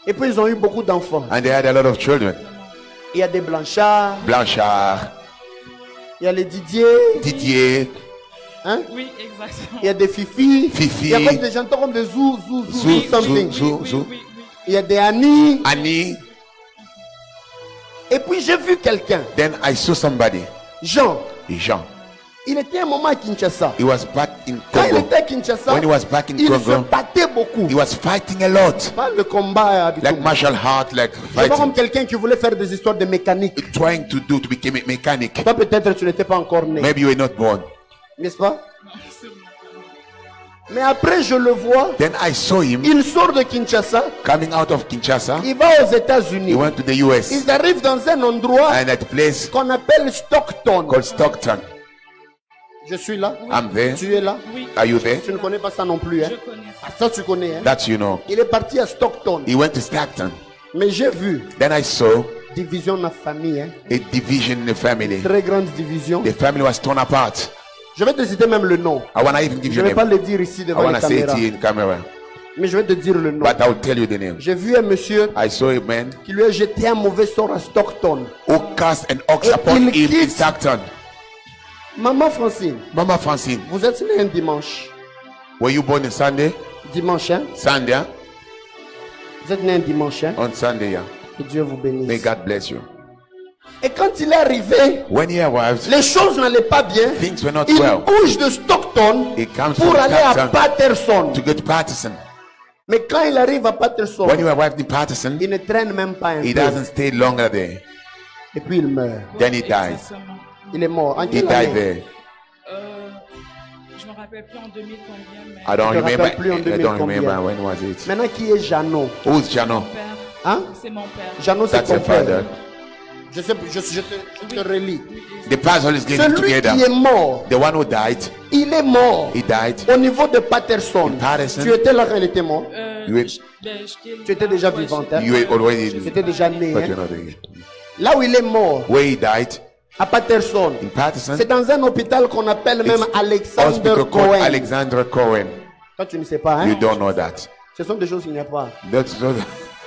Et puis ils ont eu beaucoup d'enfants. And they had a lot of children. Il y a des Blanchards, Blanchard, il y a les Didier, Didier, hein? Oui, exactement. Il y a des Fifi, Fifi. il y a comme des gens comme des Zou, Zou, Zou, Zou, something. Zou, Oui, Zou. oui, oui. Il y a des Annie. Annie. Et puis j'ai vu quelqu'un, Then I saw somebody, Jean. Jean. Il était un moment à Kinshasa. He was back in Quand il Congo. était à Kinshasa, When he was back in il se Congo, battait beaucoup. he was fighting a lot. Pas le combat habituel. Like martial art, like C'est pas comme fighting. quelqu'un qui voulait faire des histoires de mécanique. Trying to become a mechanic. Toi peut-être tu n'étais pas encore né, Maybe you were not born. n'est-ce pas? Mais après je le vois, Then I saw him il sort de Kinshasa, coming out of Kinshasa. il va aux États-Unis. He went to the US Ils arrivent dans un endroit and at a place qu'on appelle Stockton. called Stockton. Je suis là. I'm there. Tu es là. Oui, Are you there? Tu ne connais pas ça non plus, hein? je connais ça. Ça tu connais, hein? That you know. Il est parti à Stockton. He went to Stockton. Mais j'ai vu Then I saw division de la famille, hein? a division in the family. Très grande division. The family was torn apart. Je vais te citer même le nom. I want to even give Je you ne vais a pas name. le dire ici I devant want la to say it caméra. to you in camera. Mais je vais te dire le nom. But I'll tell you the name. J'ai vu un monsieur I saw a man qui lui a jeté un mauvais sort à Stockton. who cast an ox Et upon il him in quitte. Stockton. Maman Francine, Mama Francine, vous êtes né un dimanche. were you born on Sunday? Dimanche, hein? Sunday, huh? Vous êtes né un dimanche, hein? On Sunday, yeah. Que Dieu vous May bénisse. God bless you. Et quand il est arrivé, When he arrived, les choses n'allaient pas bien. things were not Il well. bouge de Stockton He comes pour from aller à Stockton Patterson. to go to Patterson. Mais quand il arrive à Patterson, When you arrived in Patterson, il ne traîne même pas un he peu. doesn't stay longer there. Et puis il meurt. Then he dies. Exactement. Il est mort. En He quelle died année? there. Je me rappelle plus en 2000 combien, mais I don't Je me remember. rappelle plus en I 2000 don't combien. remember when was it. Maintenant, qui est Jeannot? Who's Jano? mon père, Hein? c'est mon père. Jeannot, c'est That's ton your father. père. Je sais, je te relis. Oui, The pastor is getting Celui qui est together. mort, The one who died, il est mort. he died. Au niveau de Patterson, Patterson. tu étais là quand il était mort. You- Tu étais déjà vivante, hein? You were already, Tu étais déjà né. but Hein? you're not there. Là où il est mort, Where he died, à Patterson, in Patterson, c'est dans un hôpital qu'on appelle même it's Alexander hospital called Cohen. Alexander Cohen. Toi, tu ne sais pas, You hein? don't know that. Ce sont des choses qu'il n'y a pas. That's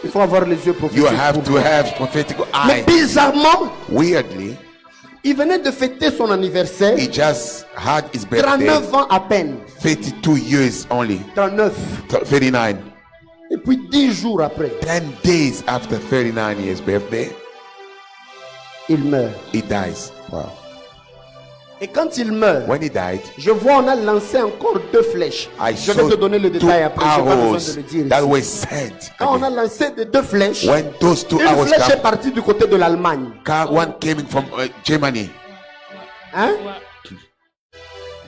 Il faut avoir les yeux prophétiques. you have pour to voir. have prophetic Mais eye. bizarrement, Weirdly, il venait de fêter son anniversaire. he just had his birthday. 39 ans à peine. 32 years only. 39. 39. Et puis 10 jours après, 10 days after 39 years birthday, il meurt. he dies. Wow. Et quand il meurt, When he died, je vois on a lancé encore 2 flèches. I Je vais saw te donner le 2 détail après. J'ai pas besoin arrows de le dire that ici. were sent. Quand on a lancé de 2 flèches, When those 2 une arrows flèche est come, partie du côté de l'Allemagne. one came from Germany. Hein?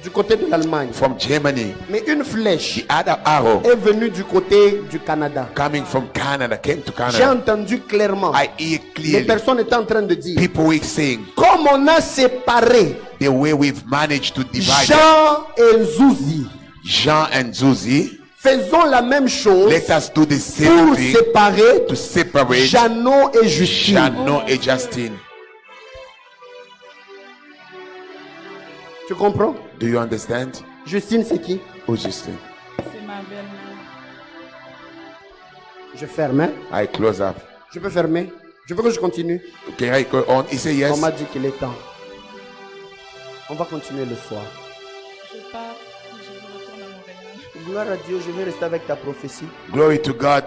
Du côté de l'Allemagne. From Germany. Mais une flèche The other arrow est venue du côté du Canada. coming from Canada came to J'ai Canada. entendu clairement. I hear Les clearly personnes étaient en train de dire, people were saying comme on a séparé the way we've managed to divide them. Jean et Zouzi, Jean and Zuzi, Faisons la même chose Let us do the same pour thing séparer to separate Jeannot et Justine. Jeannot et Justine. Tu comprends? Do you understand? Justine, c'est qui? Who's Justine? C'est ma belle-mère. Je ferme. Hein? I close up. Je peux fermer? Je veux que je continue. Can I go on? He said yes. On m'a dit qu'il est temps. On va continuer le soir. Je pars, je retourne à Montréal. Gloire à Dieu, je vais rester avec ta prophétie. Glory to God.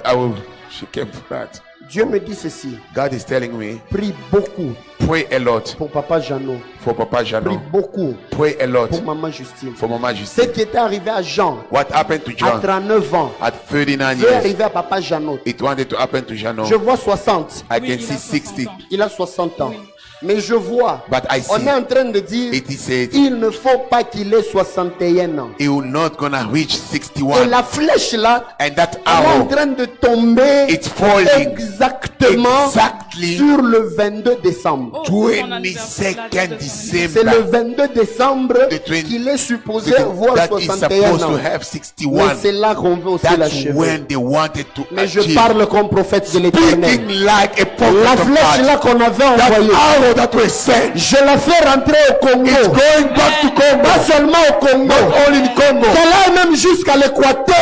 She came for that. Dieu me dit ceci. God is telling me, Prie beaucoup pray a lot pour Papa Jeannot. for Papa Prie Jeannot. beaucoup Pray a lot pour Maman Justine. for Mama Ce Justine. qui était arrivé à Jean What happened to à John 39 ans at 39 veut years? arriver à Papa Jeannot. It wanted to happen to Jeannot. Je vois 60. I Oui, can il see a 60. 60 ans. Il a 60 ans. Oui. Mais je vois, But I on see est en train de dire, it is said il ne faut pas qu'il ait 61 ans. he will not gonna reach Et 61. la flèche là, And that elle est en arrow, train de tomber it's falling exactement exactly sur le 22 décembre. Oh, c'est son anniversaire, 22nd la date de son C'est December. le 22 décembre The 20 qu'il est supposé avoir That is 61 supposed to ans. have Mais 61. c'est là qu'on veut aussi That's l'achever. when they wanted to Mais je achieve. parle comme prophète de l'éternel. Speaking like a La prophet of flèche God. là qu'on avait That envoyée, arrow that was sent, je la fais rentrer au Congo. it's going back to Pas Congo. seulement au Congo, Not only in Congo, qu'elle aille même jusqu'à l'équateur.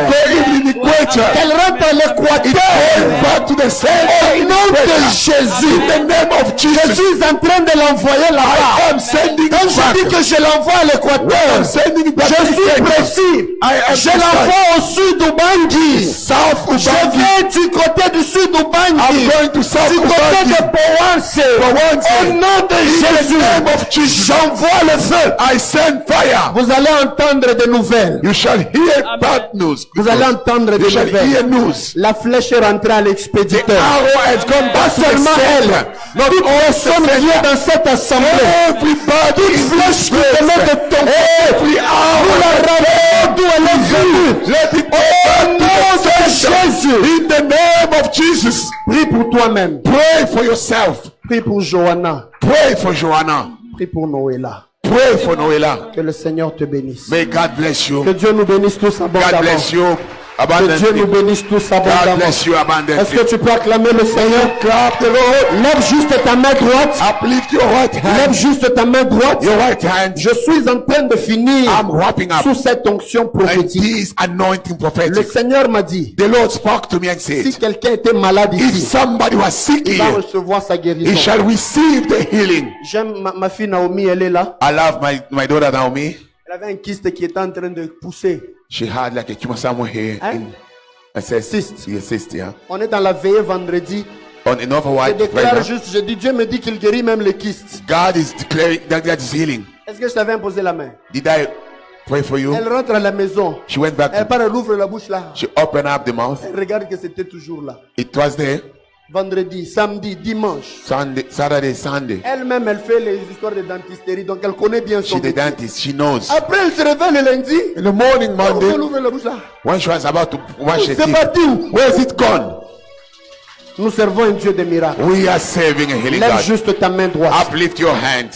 going in equator. Qu'elle rentre à Going l'équateur. back to the same Au nom de Jésus. In the name of Je Jesus. suis en train de l'envoyer là-bas. I'm sending Quand je dis back. que je l'envoie à l'équateur, I'm sending back je to suis Kenya. précis. Je l'envoie au sud d'Ubangi. South Je Ubangi. vais du côté du sud I'm d'Ubangi. going to South Du côté Ubangi. de Powanse. Au nom de Jésus, name of Jesus. j'envoie le feu. I send fire. Vous allez entendre des nouvelles. You shall hear bad news. Vous allez entendre You des shall hear nouvelles. news. La flèche est rentrée à The l'expéditeur. arrow has gone Pas back to the seulement elle. sender. Not Toute all personne the qui est sender. dans cette assemblée. Everybody Toute in flèche this qui te met de place. ton Every nous la arrow. ramenons d'où elle est venue. Let it go Au back nom to de the sender. Jésus. In the name of Jesus. Prie pour toi-même. Pray for yourself. Prie pour Johanna. Pray for Joanna. Prie pour Noéla. Pray for Noela. Que le Seigneur te bénisse. May God bless you. Que Dieu nous bénisse tous God abondamment. bless you Que Dieu nous abundantly. bénisse tous God abondamment. bless you Est-ce abundantly. que tu peux acclamer le Seigneur? Clap the Lord. Lève juste ta main droite. Uplift your right Lève hand. juste ta main droite. Your right hand. Je suis en train de finir I'm wrapping up. sous cette onction And prophétique. this anointing Le prophetic. Seigneur m'a dit, The Lord spoke to me and si said, quelqu'un était malade if ici, somebody was sick il va here, recevoir sa he guérison. shall receive the healing. J'aime ma fille Naomi, elle est là. I love my daughter Naomi. Elle avait un kyste qui était en train de pousser. She had like a tumor somewhere here. Hein? I said, Cyst. Yeah, cyst, yeah. On est dans la veillée vendredi. On another Je white déclare right juste, je dis, Dieu me dit qu'il guérit même les kystes. God is declaring that God is healing. Est-ce que je t'avais imposé la main? Did I pray for you? Elle rentre à la maison. She went back. Elle part, elle ouvre la bouche là. She opened up the mouth. Elle regarde que c'était toujours là. It was there. Vendredi, samedi, dimanche. Sunday, Saturday, Sunday. Elle-même, elle fait les histoires de dentisterie, donc elle connaît bien son She the métier. dentist. She knows. Après, elle se réveille le lundi. In the morning, Elle Monday, ouvre la bouche là. when she was about to wash her C'est teeth, parti où? where is it gone? Nous servons un Dieu de miracles. We are serving a healing Lève God. juste ta main droite. Uplift your hand.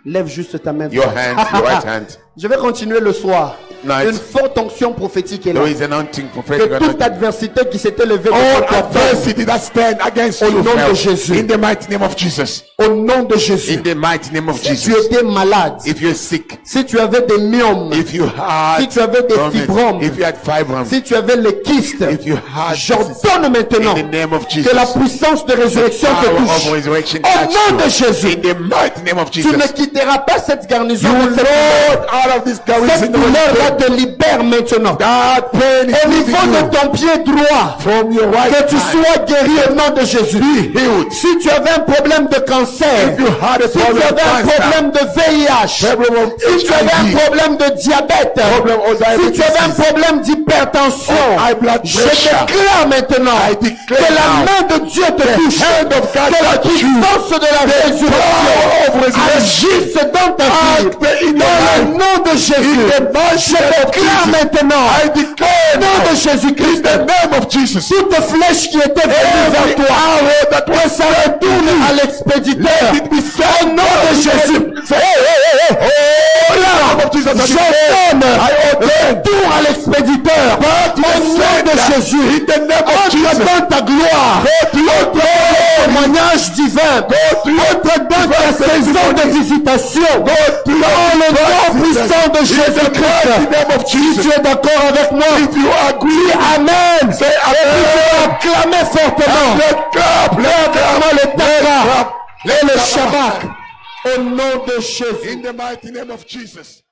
Lève juste ta main Your droite. hand, your right hand. Je vais continuer le soir. Nice. Une forte onction prophétique est là. There is an anointing prophetic Que toute anointing. adversité qui s'était levée All contre toi tombe. adversity that stand against Au you nom de fell. Jésus. In the mighty name of Jesus. Au nom de Jésus. In the mighty name of Si tu Jesus. étais malade, If you're sick, si tu avais des myomes, if you had si tu avais des vomit, fibromes, if you had fibromes, si tu avais les kystes, if you had j'ordonne maintenant in the name of Jesus, que la puissance de résurrection te power of touche. resurrection Au touch nom de you. Jésus, In the mighty name of tu Jesus. ne quitteras pas cette garnison. You de cette Lord out of this Cette garrison. douleur-là te libère maintenant. That pain is Au niveau leaving de you. ton pied droit, From your right que tu hand. sois guéri au nom de Jésus. Healed. Si tu avais un problème de cancer, If you had a si tu problem avais un of cancer, problème de VIH, problem of si tu avais un HIV, problème de diabète, problem of si tu avais un diabetes, problème d'hypertension, of high blood je pressure, déclare maintenant I declare que la now main de Dieu te touche, hand of God que la touch you. puissance de la power of résurrection resurrection agisse dans ta vie. act in your Dans le life. nom de Jésus, In the mighty je déclare maintenant, I declare au nom de Jésus-Christ, in the name of Jesus, toute flèche qui était venue vers toi, que ça retourne à l'expéditeur. Au nom de Jésus. J'ordonne retour à l'expéditeur. Au nom de Jésus. Entre dans ta gloire. Entre témoignage divin. Entre dans ta saison de visitation. Dans le nom puissant de Jésus-Christ. Si tu es d'accord avec moi, dis Amen. Et puis tu vas acclamer fortement. Vraiment le Taka et le Shabbat. Au nom de Jésus. in the mighty name of Jesus.